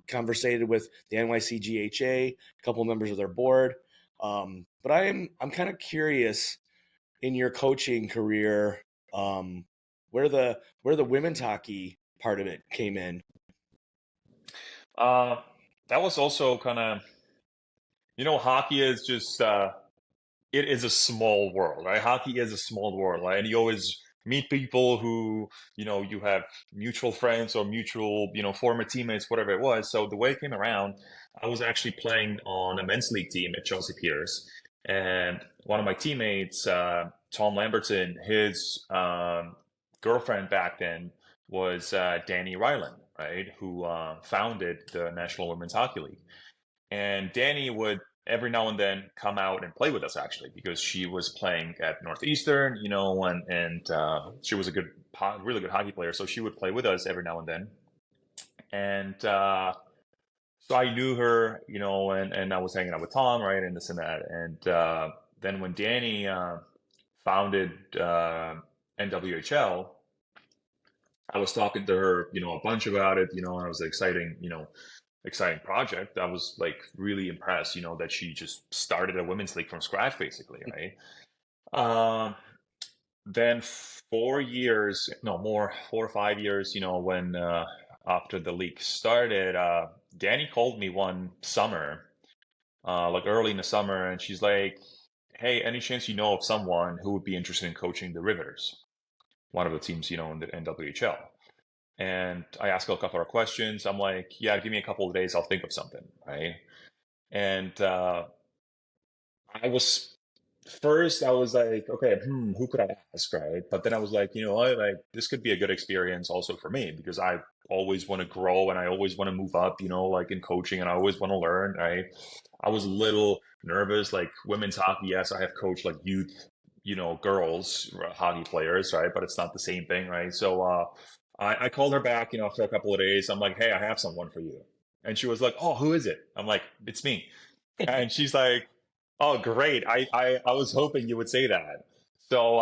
conversated with the NYCGHA, a couple members of their board, but I'm kind of curious in your coaching career, where the women's hockey part of it came in. Uh, that was also kind of, hockey is just it is a small world, right? Hockey is a small world, right? And you always meet people who, you have mutual friends or mutual, former teammates, whatever it was. So the way it came around, I was actually playing on a men's league team at Chelsea Piers. And one of my teammates, Tom Lamberton, his girlfriend back then was Danny Ryland, right? Who founded the National Women's Hockey League. And Danny would every now and then come out and play with us actually because she was playing at Northeastern, and she was a really good hockey player. So she would play with us every now and then. And so I knew her, and I was hanging out with Tom, right, and this and that. And then when Danny founded NWHL, I was talking to her, a bunch about it, and it was exciting project. I was like really impressed, that she just started a women's league from scratch, basically, right? Um, then 4 years, no more, 4 or 5 years, when after the league started, Danny called me one summer, like early in the summer, and she's like, "Hey, any chance you know of someone who would be interested in coaching the Riveters, one of the teams, in the NWHL?" And I asked her a couple of questions. I'm like, "Yeah, give me a couple of days, I'll think of something," right? And I was first, I was like, okay, who could I ask, right? But then I was like, what, like this could be a good experience also for me because I always want to grow and I always want to move up, like in coaching, and I always want to learn, right? I was a little nervous, like women's hockey. Yes, I have coached like youth, girls hockey players, right? But it's not the same thing, right? So I called her back, after a couple of days. I'm like, hey, I have someone for you. And she was like, oh, who is it? I'm like, it's me. And she's like, oh, great. I was hoping you would say that. So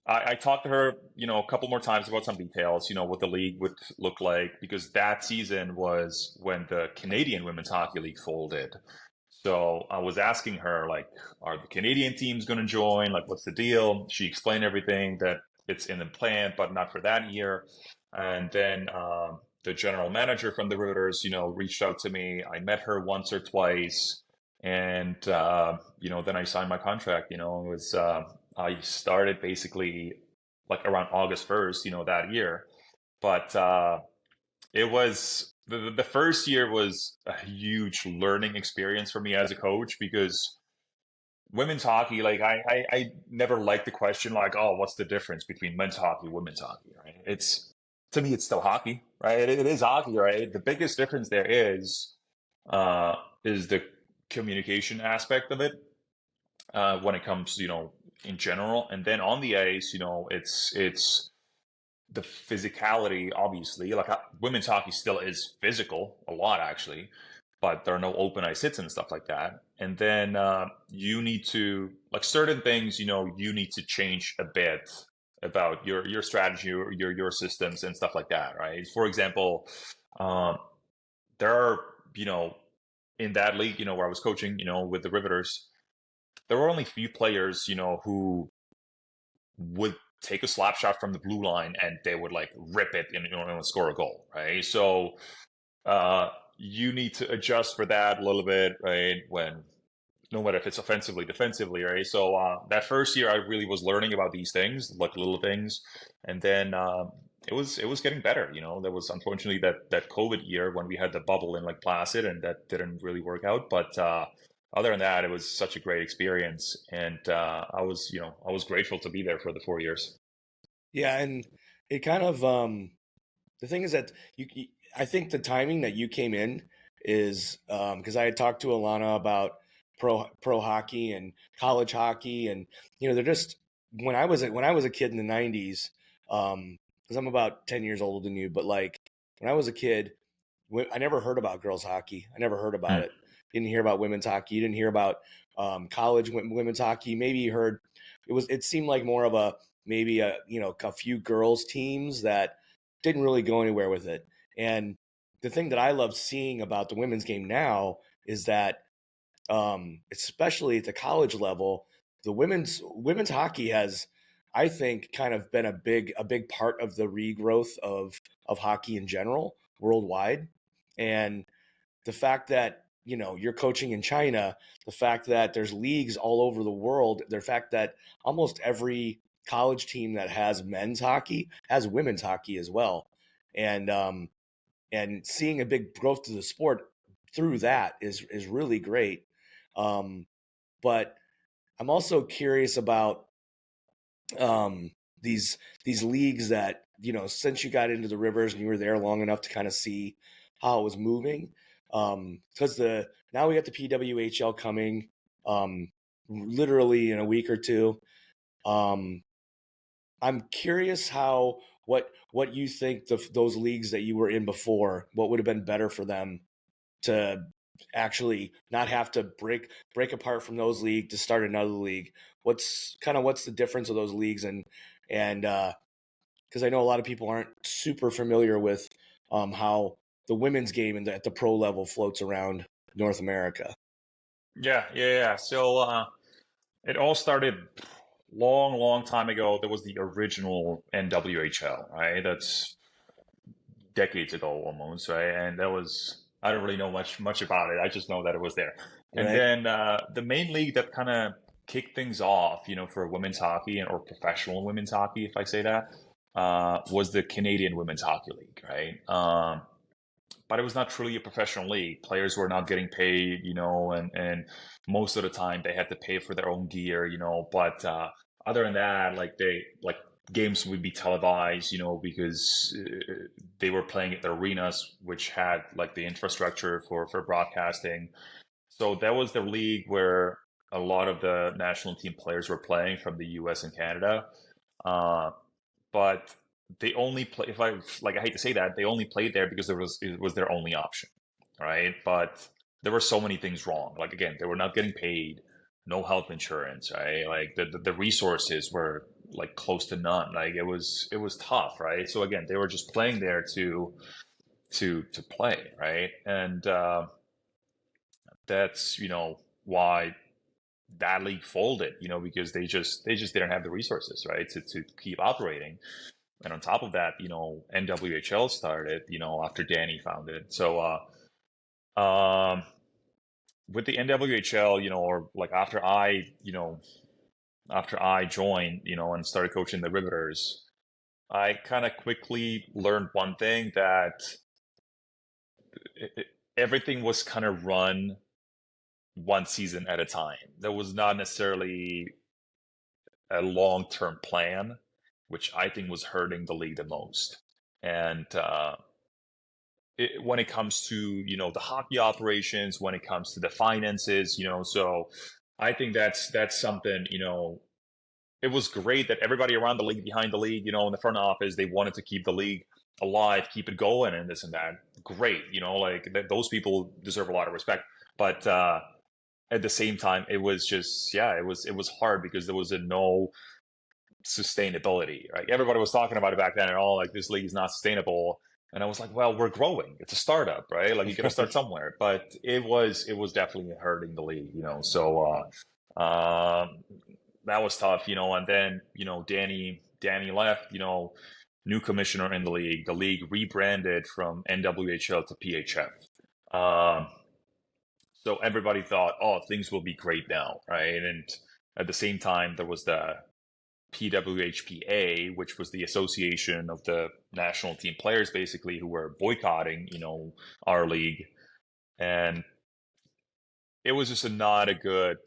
I talked to her, a couple more times about some details, what the league would look like, because that season was when the Canadian Women's Hockey League folded. So I was asking her, like, are the Canadian teams going to join? Like, what's the deal? She explained everything that it's in the plan, but not for that year. And then the general manager from the Riveters, reached out to me. I met her once or twice. And, then I signed my contract, it was, I started basically like around August 1st, that year. But it was the first year was a huge learning experience for me as a coach because women's hockey, like I never liked the question like, oh, what's the difference between men's hockey, women's hockey, right? It's to me, it's still hockey, right? It is hockey, right? The biggest difference there is the communication aspect of it when it comes, in general, and then on the ice, it's the physicality, obviously. Like women's hockey still is physical, a lot actually, but there are no open ice hits and stuff like that. And then you need to, like certain things, you need to change a bit about your strategy, your systems and stuff like that, right? For example, um, there are, you know, in that league, where I was coaching, with the Riveters, there were only few players, who would take a slap shot from the blue line and they would like rip it and score a goal, right? So you need to adjust for that a little bit, right? When no matter if it's offensively, defensively, right? So that first year, I really was learning about these things, like little things, and then it was getting better. There was unfortunately that COVID year when we had the bubble in like Placid, and that didn't really work out. But other than that, it was such a great experience, and I was grateful to be there for the 4 years. Yeah, and it kind of the thing is that I think the timing that you came in is because I had talked to Alana about pro hockey and college hockey, and they're just when I was a kid in the '90s, because I'm about 10 years older than you, but like when I was a kid, I never heard about girls hockey. I never heard about Hmm. it. Didn't hear about women's hockey. You didn't hear about college women's hockey. Maybe you heard it seemed like more of a maybe a few girls teams that didn't really go anywhere with it. And the thing that I love seeing about the women's game now is that especially at the college level, the women's hockey has, I think, kind of been a big part of the regrowth of hockey in general worldwide. And the fact that you're coaching in China, the fact that there's leagues all over the world, the fact that almost every college team that has men's hockey has women's hockey as well, and seeing a big growth to the sport through that is really great. Um, but I'm also curious about um, these these leagues that since you got into the Rivers and you were there long enough to kind of see how it was moving. Because the now we got the PWHL coming, literally in a week or two. Um, I'm curious how what you think those leagues that you were in before, what would have been better for them to actually not have to break apart from those leagues to start another league. What's the difference of those leagues, and because I know a lot of people aren't super familiar with how the women's game at the pro level floats around North America. Yeah, yeah, yeah. So it all started long, long time ago. There was the original NWHL, right? That's decades ago almost, right? And that was I don't really know much about it. I just know that it was there. And Right? then the main league that kind of kicked things off, for women's hockey or professional women's hockey, if I say that, was the Canadian Women's Hockey League, right? But it was not truly a professional league. Players were not getting paid, and most of the time they had to pay for their own gear, But other than that, like games would be televised, because they were playing at the arenas, which had like the infrastructure for broadcasting. So that was the league where a lot of the national team players were playing from the U.S. and Canada. Uh, but they only play if I like I hate to say that they only played there because it was their only option, right? But there were so many things wrong. Like again, they were not getting paid, no health insurance, right? Like the resources were like close to none. Like it was tough, right? So again, they were just playing there to play, right? And that's why that league folded, because they just didn't have the resources, right, to keep operating. And on top of that, NWHL started, after Danny founded. So, with the NWHL, or like after I joined, and started coaching the Riveters, I kind of quickly learned one thing that everything was kind of run one season at a time. There was not necessarily a long-term plan, which I think was hurting the league the most. And when it comes to, the hockey operations, when it comes to the finances, so I think that's something, it was great that everybody around the league, behind the league, in the front office, they wanted to keep the league alive, keep it going, and this and that. Great, like those people deserve a lot of respect. But at the same time, it was just, it was hard because there was no sustainability, right? Everybody was talking about it back then, and all like this league is not sustainable. And I was like, well, we're growing. It's a startup, right? Like you got to start somewhere. But it was definitely hurting the league, So that was tough, And then Danny left, new commissioner in the league. The league rebranded from NWHL to PHF. So everybody thought, oh, things will be great now, right? And at the same time, there was the PWHPA, which was the association of the national team players, basically, who were boycotting, our league. And it was just not a good,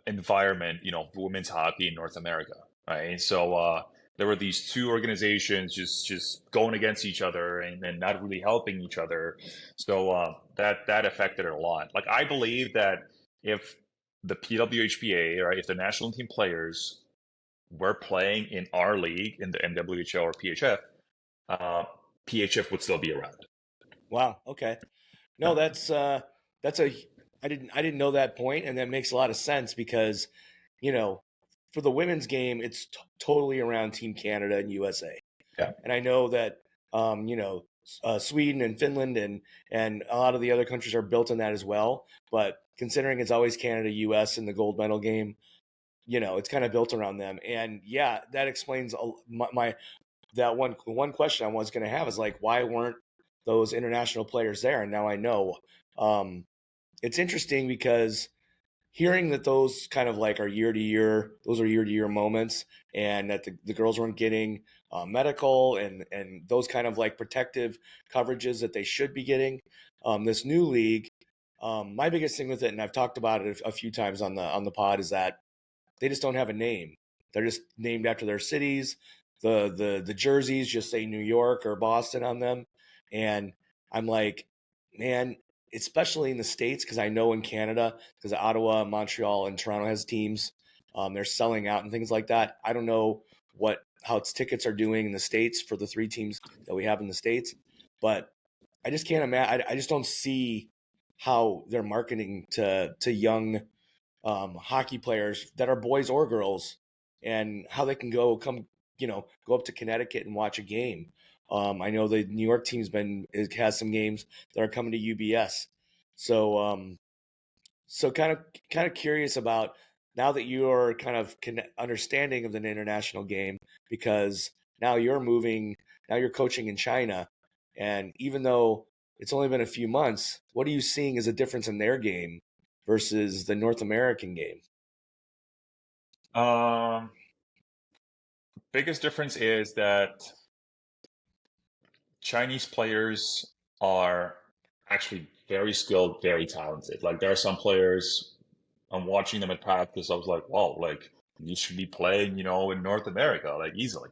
environment, for women's hockey in North America, right? So there were these two organizations just going against each other and not really helping each other. So that affected it a lot. Like I believe that if the PWHPA, right, if the national team players were playing in our league, in the NWHL or PHF, PHF would still be around. Wow. Okay. No, that's a I didn't know that point, and that makes a lot of sense because, for the women's game, it's totally around Team Canada and USA. Yeah. And I know that Sweden and Finland and a lot of the other countries are built on that as well. But considering it's always Canada, US in the gold medal game, it's kind of built around them. And yeah, that explains that one question I was going to have is like, why weren't those international players there? And now I know. It's interesting because hearing that those kind of like are year to year moments, and that the girls weren't getting medical and those kind of like protective coverages that they should be getting. This new league, my biggest thing with it, and I've talked about it a few times on the pod, is that they just don't have a name. They're just named after their cities. The jerseys just say New York or Boston on them, and I'm like, man, especially in the States, because I know in Canada, because Ottawa, Montreal, and Toronto has teams, they're selling out and things like that. I don't know how its tickets are doing in the States for the three teams that we have in the States, but I just can't imagine. I just don't see how they're marketing to young hockey players that are boys or girls, and how they can go up to Connecticut and watch a game. I know the New York team's has some games that are coming to UBS. So so kind of curious about now that you are kind of understanding of the international game, because now you're coaching in China, and even though it's only been a few months, what are you seeing as a difference in their game versus the North American game? Biggest difference is that Chinese players are actually very skilled, very talented. Like there are some players, I'm watching them at practice, I was like, wow, like you should be playing, in North America, like easily.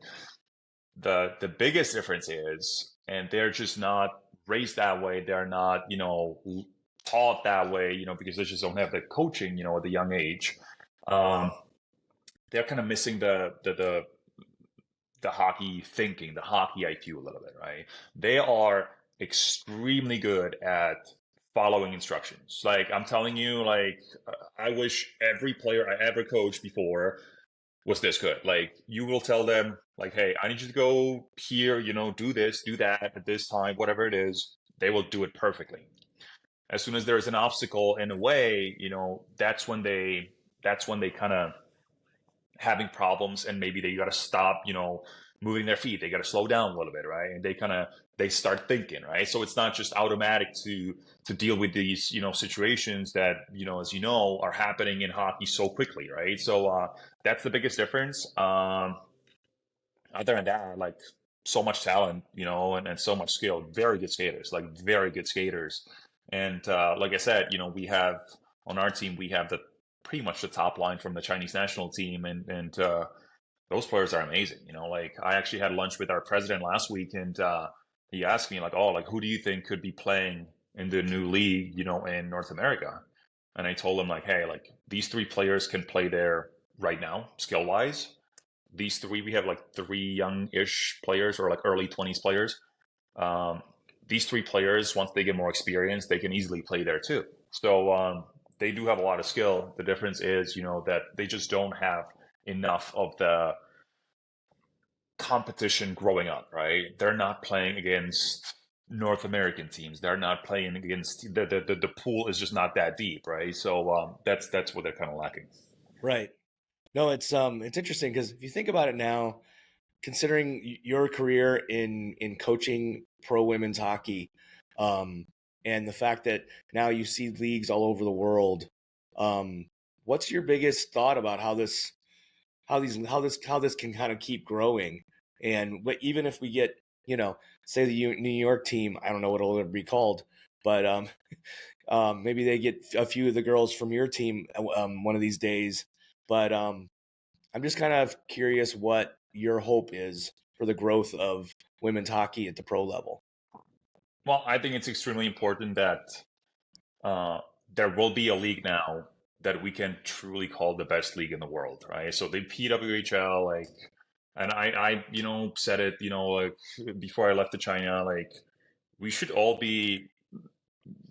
The biggest difference is, and they're just not raised that way. They're not, taught that way, because they just don't have the coaching, at the young age. They're kind of missing the hockey thinking, the hockey IQ a little bit, right? They are extremely good at following instructions. Like I'm telling you, like I wish every player I ever coached before was this good. Like you will tell them, like, hey, I need you to go here, do this, do that at this time, whatever it is. They will do it perfectly. As soon as there's an obstacle in a way, that's when they kind of having problems, and maybe they got to stop, moving their feet. They got to slow down a little bit, right? And they start thinking, right? So it's not just automatic to deal with these, situations that, as are happening in hockey so quickly, right? So that's the biggest difference. Other than that, like so much talent, and so much skill. Very good skaters, like very good skaters. And like I said, we have on our team, we have the pretty much the top line from the Chinese national team, and those players are amazing. Like I actually had lunch with our president last week, and he asked me like, "Oh, like who do you think could be playing in the new league, in North America?" And I told him like, "Hey, like these three players can play there right now, skill wise. These three, we have like three young-ish players or like early 20s players. Um, these three players, once they get more experience, they can easily play there too. So they do have a lot of skill. The difference is, that they just don't have enough of the competition growing up, right? They're not playing against North American teams. They're not playing against the pool is just not that deep, right? So that's what they're kind of lacking. Right. No, it's interesting because if you think about it now, considering your career in coaching pro women's hockey, and the fact that now you see leagues all over the world, what's your biggest thought about how this can kind of keep growing? And even if we get, say the New York team, I don't know what it'll be called, but maybe they get a few of the girls from your team one of these days. But I'm just kind of curious what your hope is for the growth of women's hockey at the pro level. Well, I think it's extremely important that uh, there will be a league now that we can truly call the best league in the world, right? So the PWHL, like, and I, said it, like before I left to China, like, we should all be,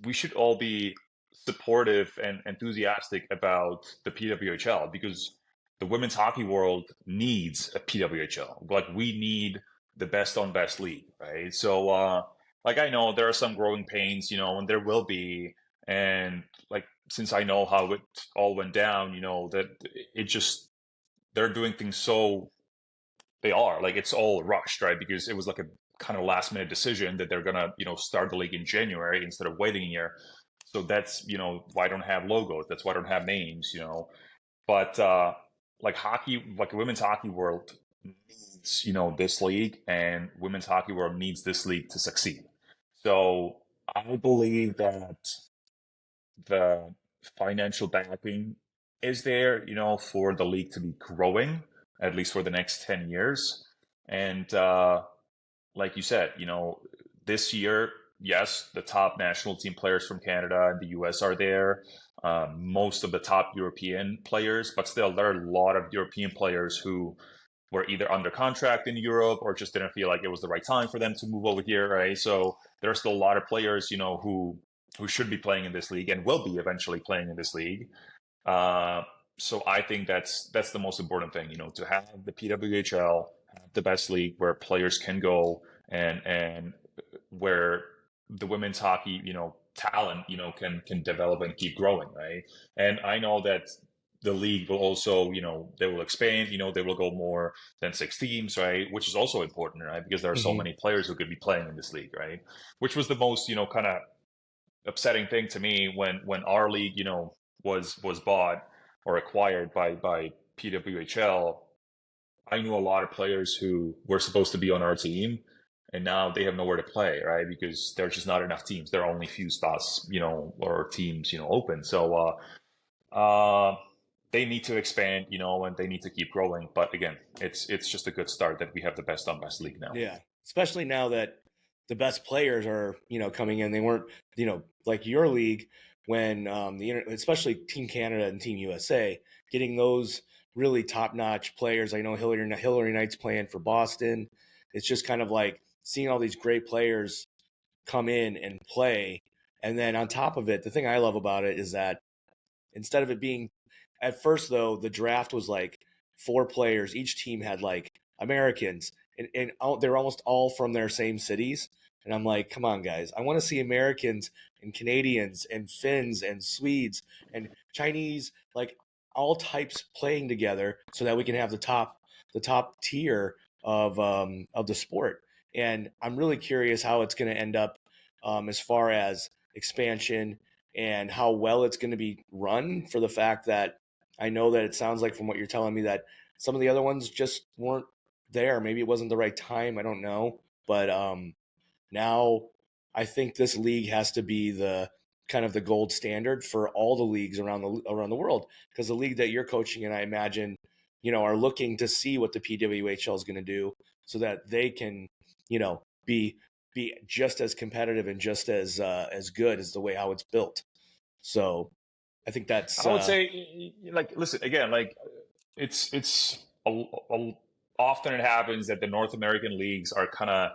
we should all be supportive and enthusiastic about the PWHL because the women's hockey world needs a PWHL. Like, we need the best on best league, right? So, like, I know there are some growing pains, and there will be, and like since I know how it all went down, that it just they're doing things so they are like it's all rushed, right? Because it was like a kind of last minute decision that they're gonna start the league in January instead of waiting a year. So that's why I don't have logos. That's why I don't have names. But like hockey, like women's hockey world needs this league, and women's hockey world needs this league to succeed. So I believe that the financial backing is there, for the league to be growing, at least for the next 10 years. And like you said, this year, yes, the top national team players from Canada and the US are there. Most of the top European players, but still, there are a lot of European players who were either under contract in Europe or just didn't feel like it was the right time for them to move over here, right? So there are still a lot of players, who should be playing in this league and will be eventually playing in this league. Uh, so I think that's the most important thing, to have the PWHL, have the best league where players can go and where the women's hockey, talent, can develop and keep growing, right? And I know that the league will also, they will expand, they will go more than six teams, right? Which is also important, right? Because there are so Mm-hmm. many players who could be playing in this league, right? Which was the most, kind of upsetting thing to me when our league, was bought or acquired by PWHL. I knew a lot of players who were supposed to be on our team, and now they have nowhere to play, right? Because there's just not enough teams. There are only few spots, or teams, open. So they need to expand, and they need to keep growing. But again, it's just a good start that we have the best on best league now. Yeah, especially now that the best players are coming in. They weren't like your league when especially Team Canada and Team USA getting those really top notch players. I know Hillary Knight's playing for Boston. It's just kind of like seeing all these great players come in and play. And then on top of it, the thing I love about it is that instead of it being at first though, the draft was like four players. Each team had like Americans, and they're almost all from their same cities. And I'm like, come on, guys! I want to see Americans and Canadians and Finns and Swedes and Chinese, like all types playing together, so that we can have the top tier of the sport. And I'm really curious how it's going to end up as far as expansion and how well it's going to be run, for the fact that I know that it sounds like from what you're telling me that some of the other ones just weren't there. Maybe it wasn't the right time. I don't know. But now I think this league has to be the kind of the gold standard for all the leagues around the world, because the league that you're coaching, and I imagine, are looking to see what the PWHL is going to do so that they can, be just as competitive and just as good as the way how it's built. So I think that's I would say, like, listen again, like it's often it happens that the North American leagues are kind of,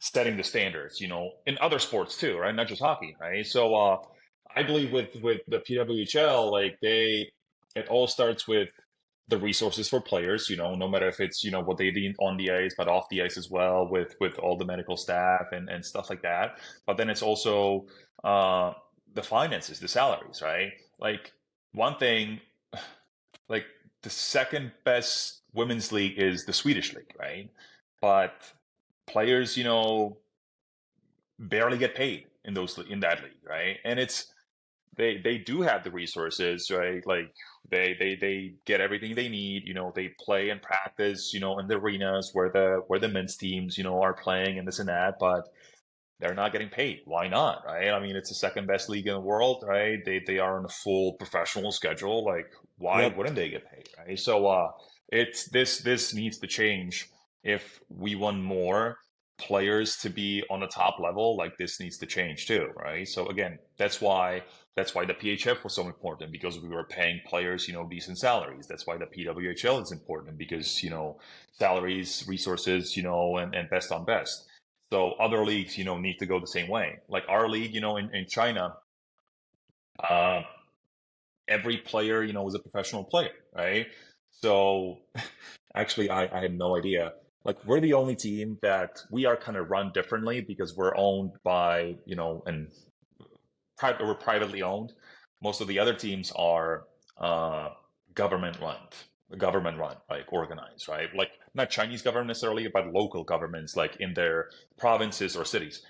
setting the standards, in other sports too, right? Not just hockey, right? So I believe with the PWHL, like it all starts with the resources for players, no matter if it's, what they do on the ice, but off the ice as well, with all the medical staff and stuff like that. But then it's also the finances, the salaries, right? Like one thing, like the second best women's league is the Swedish league, right? But players, barely get paid in that league, right? And they do have the resources, right? Like they get everything they need. They play and practice, in the arenas where the men's teams, are playing and this and that, but they're not getting paid. Why not, right? I mean, it's the second best league in the world, right? They are on a full professional schedule. Like, why Yep. wouldn't they get paid, right? So it's this needs to change if we want more players to be on the top level. Like this needs to change too, right? So again, that's why the PHF was so important, because we were paying players, decent salaries. That's why the PWHL is important, because salaries, resources, and best on best. So other leagues, need to go the same way. Like our league, in China, uh, every player, is a professional player, right? So actually, I had no idea. Like we're the only team that we are kind of run differently because we're owned by, and we're privately owned. Most of the other teams are uh, government run, like organized, right? Like not Chinese government necessarily, but local governments, like in their provinces or cities.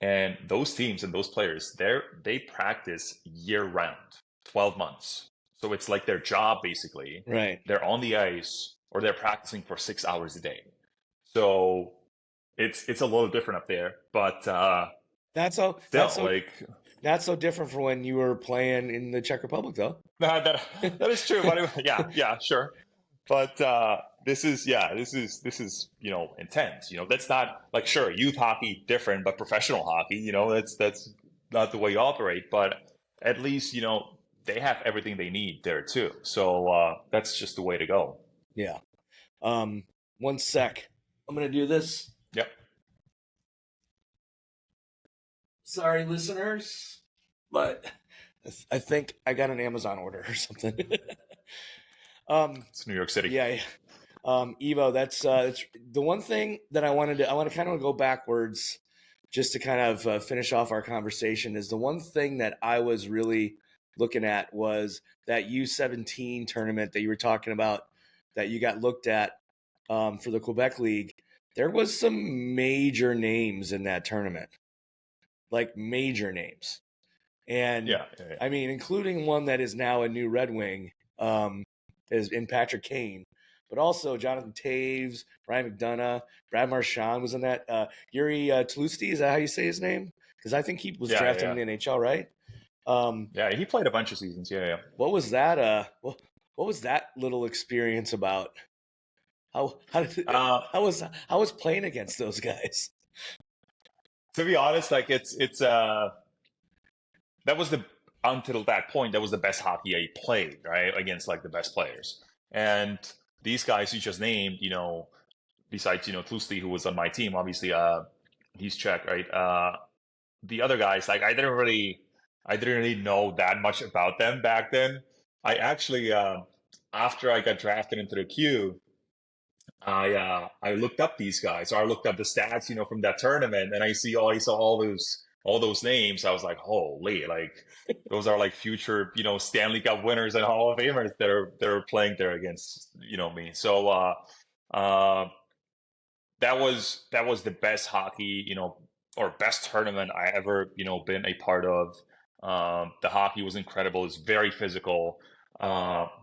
And those teams and those players, they practice year round, 12 months. So it's like their job basically. Right. They're on the ice or they're practicing for 6 hours a day. So it's a little different up there, but That's so that's still, so like that's so different from when you were playing in the Czech Republic, though. that is true. But yeah, sure. But this is intense. That's not like, sure, youth hockey different, but professional hockey, that's not the way you operate. But at least they have everything they need there too. So that's just the way to go. Yeah. 1 sec. I'm gonna do this. Yep. Sorry, listeners, but I think I got an Amazon order or something. It's New York City. Yeah. Ivo, that's the one thing that I want to kind of go backwards just to kind of finish off our conversation. Is the one thing that I was really looking at was that U17 tournament that you were talking about, that you got looked at for the Quebec League. There was some major names in that tournament, like major names. And Yeah. I mean, including one that is now a new Red Wing, is in Patrick Kane, but also Jonathan Taves, Ryan McDonough, Brad Marchand was in that. Yuri Tlusty, is that how you say his name? Because I think he was drafted in the NHL, right? Yeah, he played a bunch of seasons. Yeah. What was that? What was that little experience about? How was playing against those guys? To be honest, like it's that was the until that point, that was the best hockey I played, right? Against like the best players. And these guys you just named, besides, Tlusty, who was on my team, obviously, he's Czech, right? The other guys, like I didn't really know that much about them back then. I actually, after I got drafted into the queue, I looked up these guys. So I looked up the stats, from that tournament, and I saw all those names. I was like, holy, like those are like future, Stanley Cup winners and Hall of Famers that are playing there against, me. So uh, that was the best hockey, or best tournament I ever, been a part of. The hockey was incredible. It's very physical,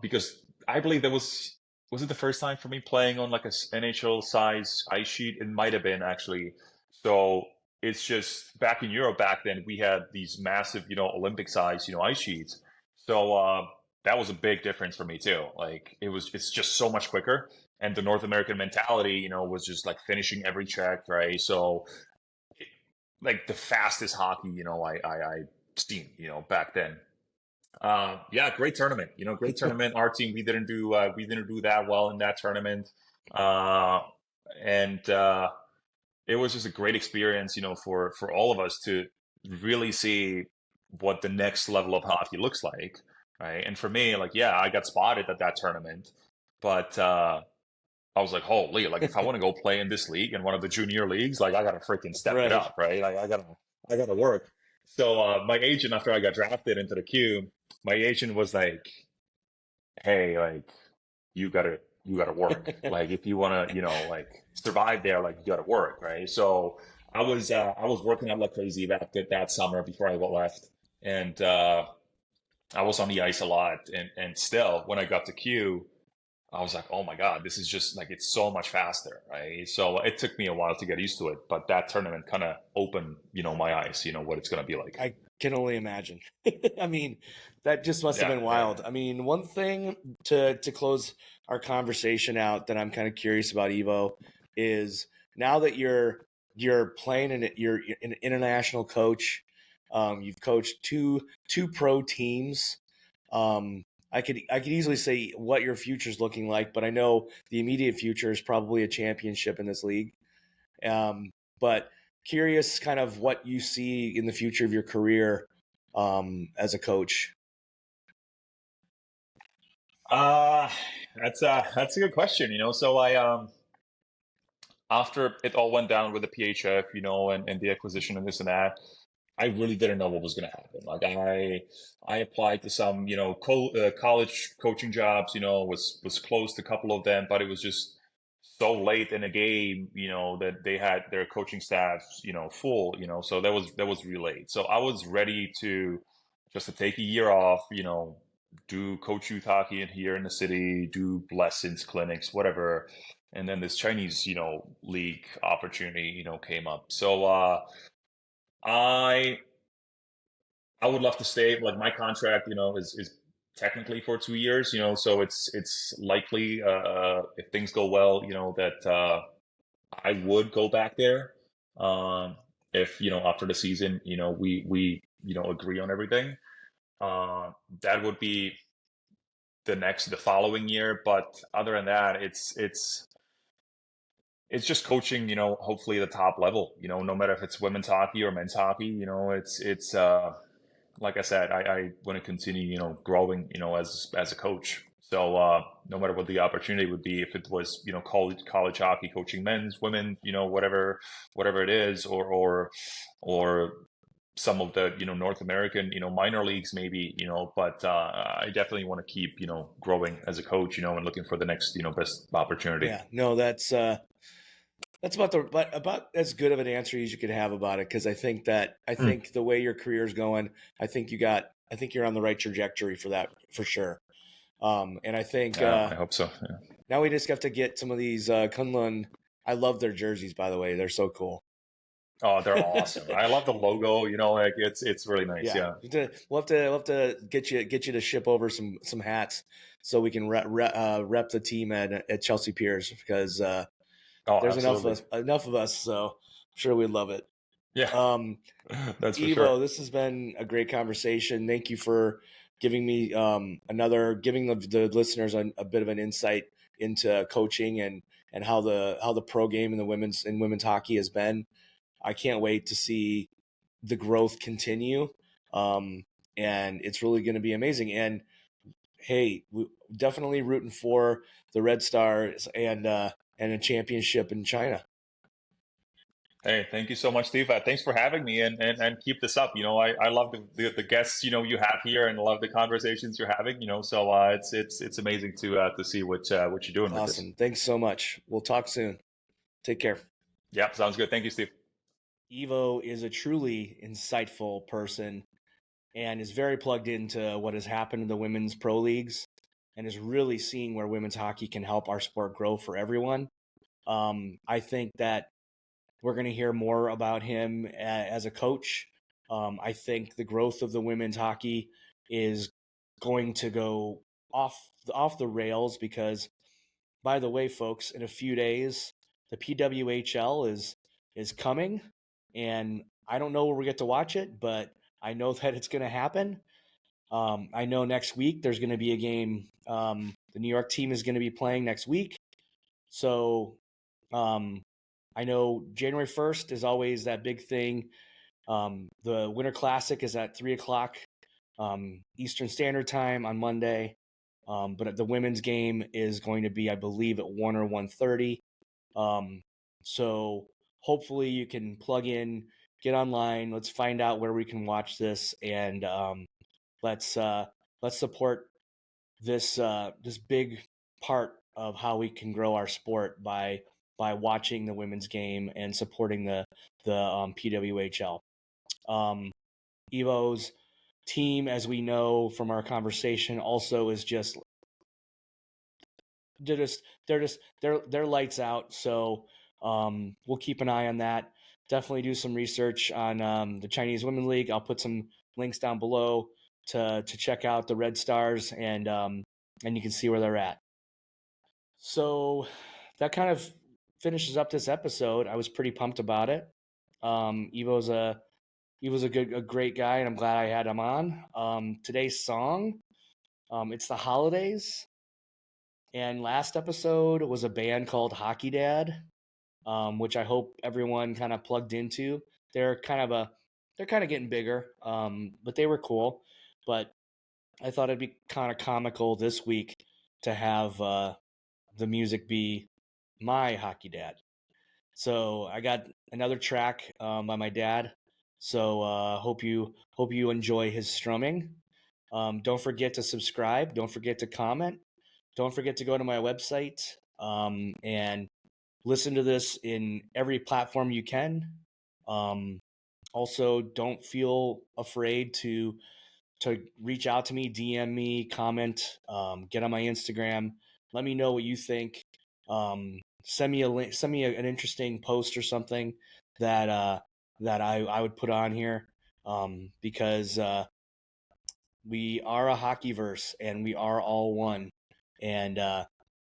because I believe there was was it the first time for me playing on like a NHL size ice sheet? It might have been actually. So it's just back in Europe back then we had these massive, Olympic size, ice sheets. So that was a big difference for me too. Like it's just so much quicker. And the North American mentality, was just like finishing every check, right? So like the fastest hockey, I seen, back then. Yeah, great tournament. Great tournament. Our team, we didn't do that well in that tournament, uh, and it was just a great experience, for all of us to really see what the next level of hockey looks like, right? And for me, like, yeah, I got spotted at that tournament, but I was like, holy, like if I want to go play in this league in one of the junior leagues, like I gotta freaking step it Right. up, right? Like I gotta work. So my agent, after I got drafted into the queue, my agent was like, hey, like you gotta work. Like if you wanna, like survive there, like you gotta work, right? So I was working out like crazy that summer before I left, and I was on the ice a lot, and still when I got to Q. I was like, oh my God, this is just like, it's so much faster, right? So it took me a while to get used to it, but that tournament kind of opened, my eyes, what it's going to be like. I can only imagine. I mean, that just must have Yeah, been yeah. wild. I mean, one thing to close our conversation out that I'm kind of curious about, Evo, is now that you're playing and you're an international coach, you've coached two pro teams. I could easily say what your future's looking like, but I know the immediate future is probably a championship in this league. But curious kind of what you see in the future of your career as a coach. Uh, that's a good question, So after it all went down with the PHF, and the acquisition and this and that, I really didn't know what was going to happen. Like I applied to some, college coaching jobs, was close to a couple of them, but it was just so late in the game, that they had their coaching staff, full, so that was really late. So I was ready to just to take a year off, do coach youth hockey in here in the city, do lessons, clinics, whatever. And then this Chinese, league opportunity, came up. So I I would love to stay. Like my contract, is technically for 2 years. So it's likely, if things go well, that I would go back there. Um, if after the season, we agree on everything. Uh, that would be the following year. But other than that, it's just coaching. Hopefully the top level. No matter if it's women's hockey or men's hockey. It's like I said, I want to continue, growing, as a coach. So no matter what the opportunity would be, if it was, college hockey, coaching men's, women, whatever it is, or some of the, North American, minor leagues maybe, but I definitely want to keep, growing as a coach, and looking for the next, best opportunity. Yeah, no, that's about as good of an answer as you could have about it, because I Mm. think the way your career is going, I think you're on the right trajectory for that for sure. And I think I hope so. Yeah. now we just have to get some of these Kunlun. I love their jerseys, by the way. They're so cool. Oh, they're awesome. I love the logo, like it's really nice. Yeah, Yeah. we'll have to get you to ship over some hats so we can rep the team at Chelsea Piers, because Oh, there's absolutely. enough of us, so I'm sure we'd love it. Yeah, Um, that's for sure. Evo, this has been a great conversation. Thank you for giving me giving the listeners a bit of an insight into coaching and how the pro game in women's hockey has been. I can't wait to see the growth continue. Um, and it's really going to be amazing. And hey, definitely rooting for the Red Stars and a championship in China. Hey, thank you so much, Steve. Thanks for having me, and keep this up. I love the guests you have here, and love the conversations you're having. So it's amazing to see what you're doing with this. Awesome. Thanks so much. We'll talk soon. Take care. Yeah, sounds good. Thank you, Steve. Evo is a truly insightful person and is very plugged into what has happened in the women's pro leagues. and is really seeing where women's hockey can help our sport grow for everyone. I think that we're going to hear more about him as a coach. I think the growth of the women's hockey is going to go off the rails because, by the way, folks, in a few days, the PWHL is coming, and I don't know where we get to watch it, but I know that it's going to happen. I know next week there's going to be a game. The New York team is going to be playing next week. So I know January 1st is always that big thing. The Winter Classic is at 3 o'clock Eastern Standard Time on Monday. But the women's game is going to be, I believe, at 1 or 1:30. So hopefully you can plug in, get online. Let's find out where we can watch this, and let's support this big part of how we can grow our sport by watching the women's game and supporting the PWHL. Ivo's team, as we know from our conversation, also is just they're lights out. So we'll keep an eye on that. Definitely do some research on the Chinese Women's League. I'll put some links down below to check out the Red Stars, and you can see where they're at. So that kind of finishes up this episode. I was pretty pumped about it. Ivo's a great guy, and I'm glad I had him on. Today's song, it's the holidays, and last episode was a band called Hockey Dad, which I hope everyone kind of plugged into. They're kind of getting bigger, but they were cool. But I thought it'd be kind of comical this week to have the music be my Hockey Dad. So I got another track by my dad. So hope you enjoy his strumming. Don't forget to subscribe. Don't forget to comment. Don't forget to go to my website and listen to this in every platform you can. Also, don't feel afraid to reach out to me, DM me, comment, get on my Instagram. Let me know what you think. Send me a link, send me an interesting post or something that I would put on here, because we are a hockeyverse and we are all one. And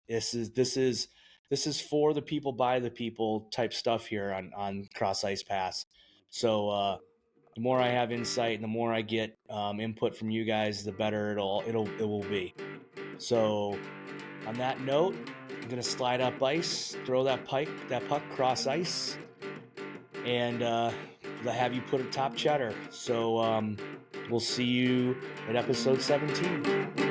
this is for the people, by the people type stuff here on Cross Ice Pass. So the more I have insight and the more I get input from you guys, the better it will be. So on that note, I'm gonna slide up ice, throw that puck cross ice, and have you put a top cheddar. So we'll see you at episode 17.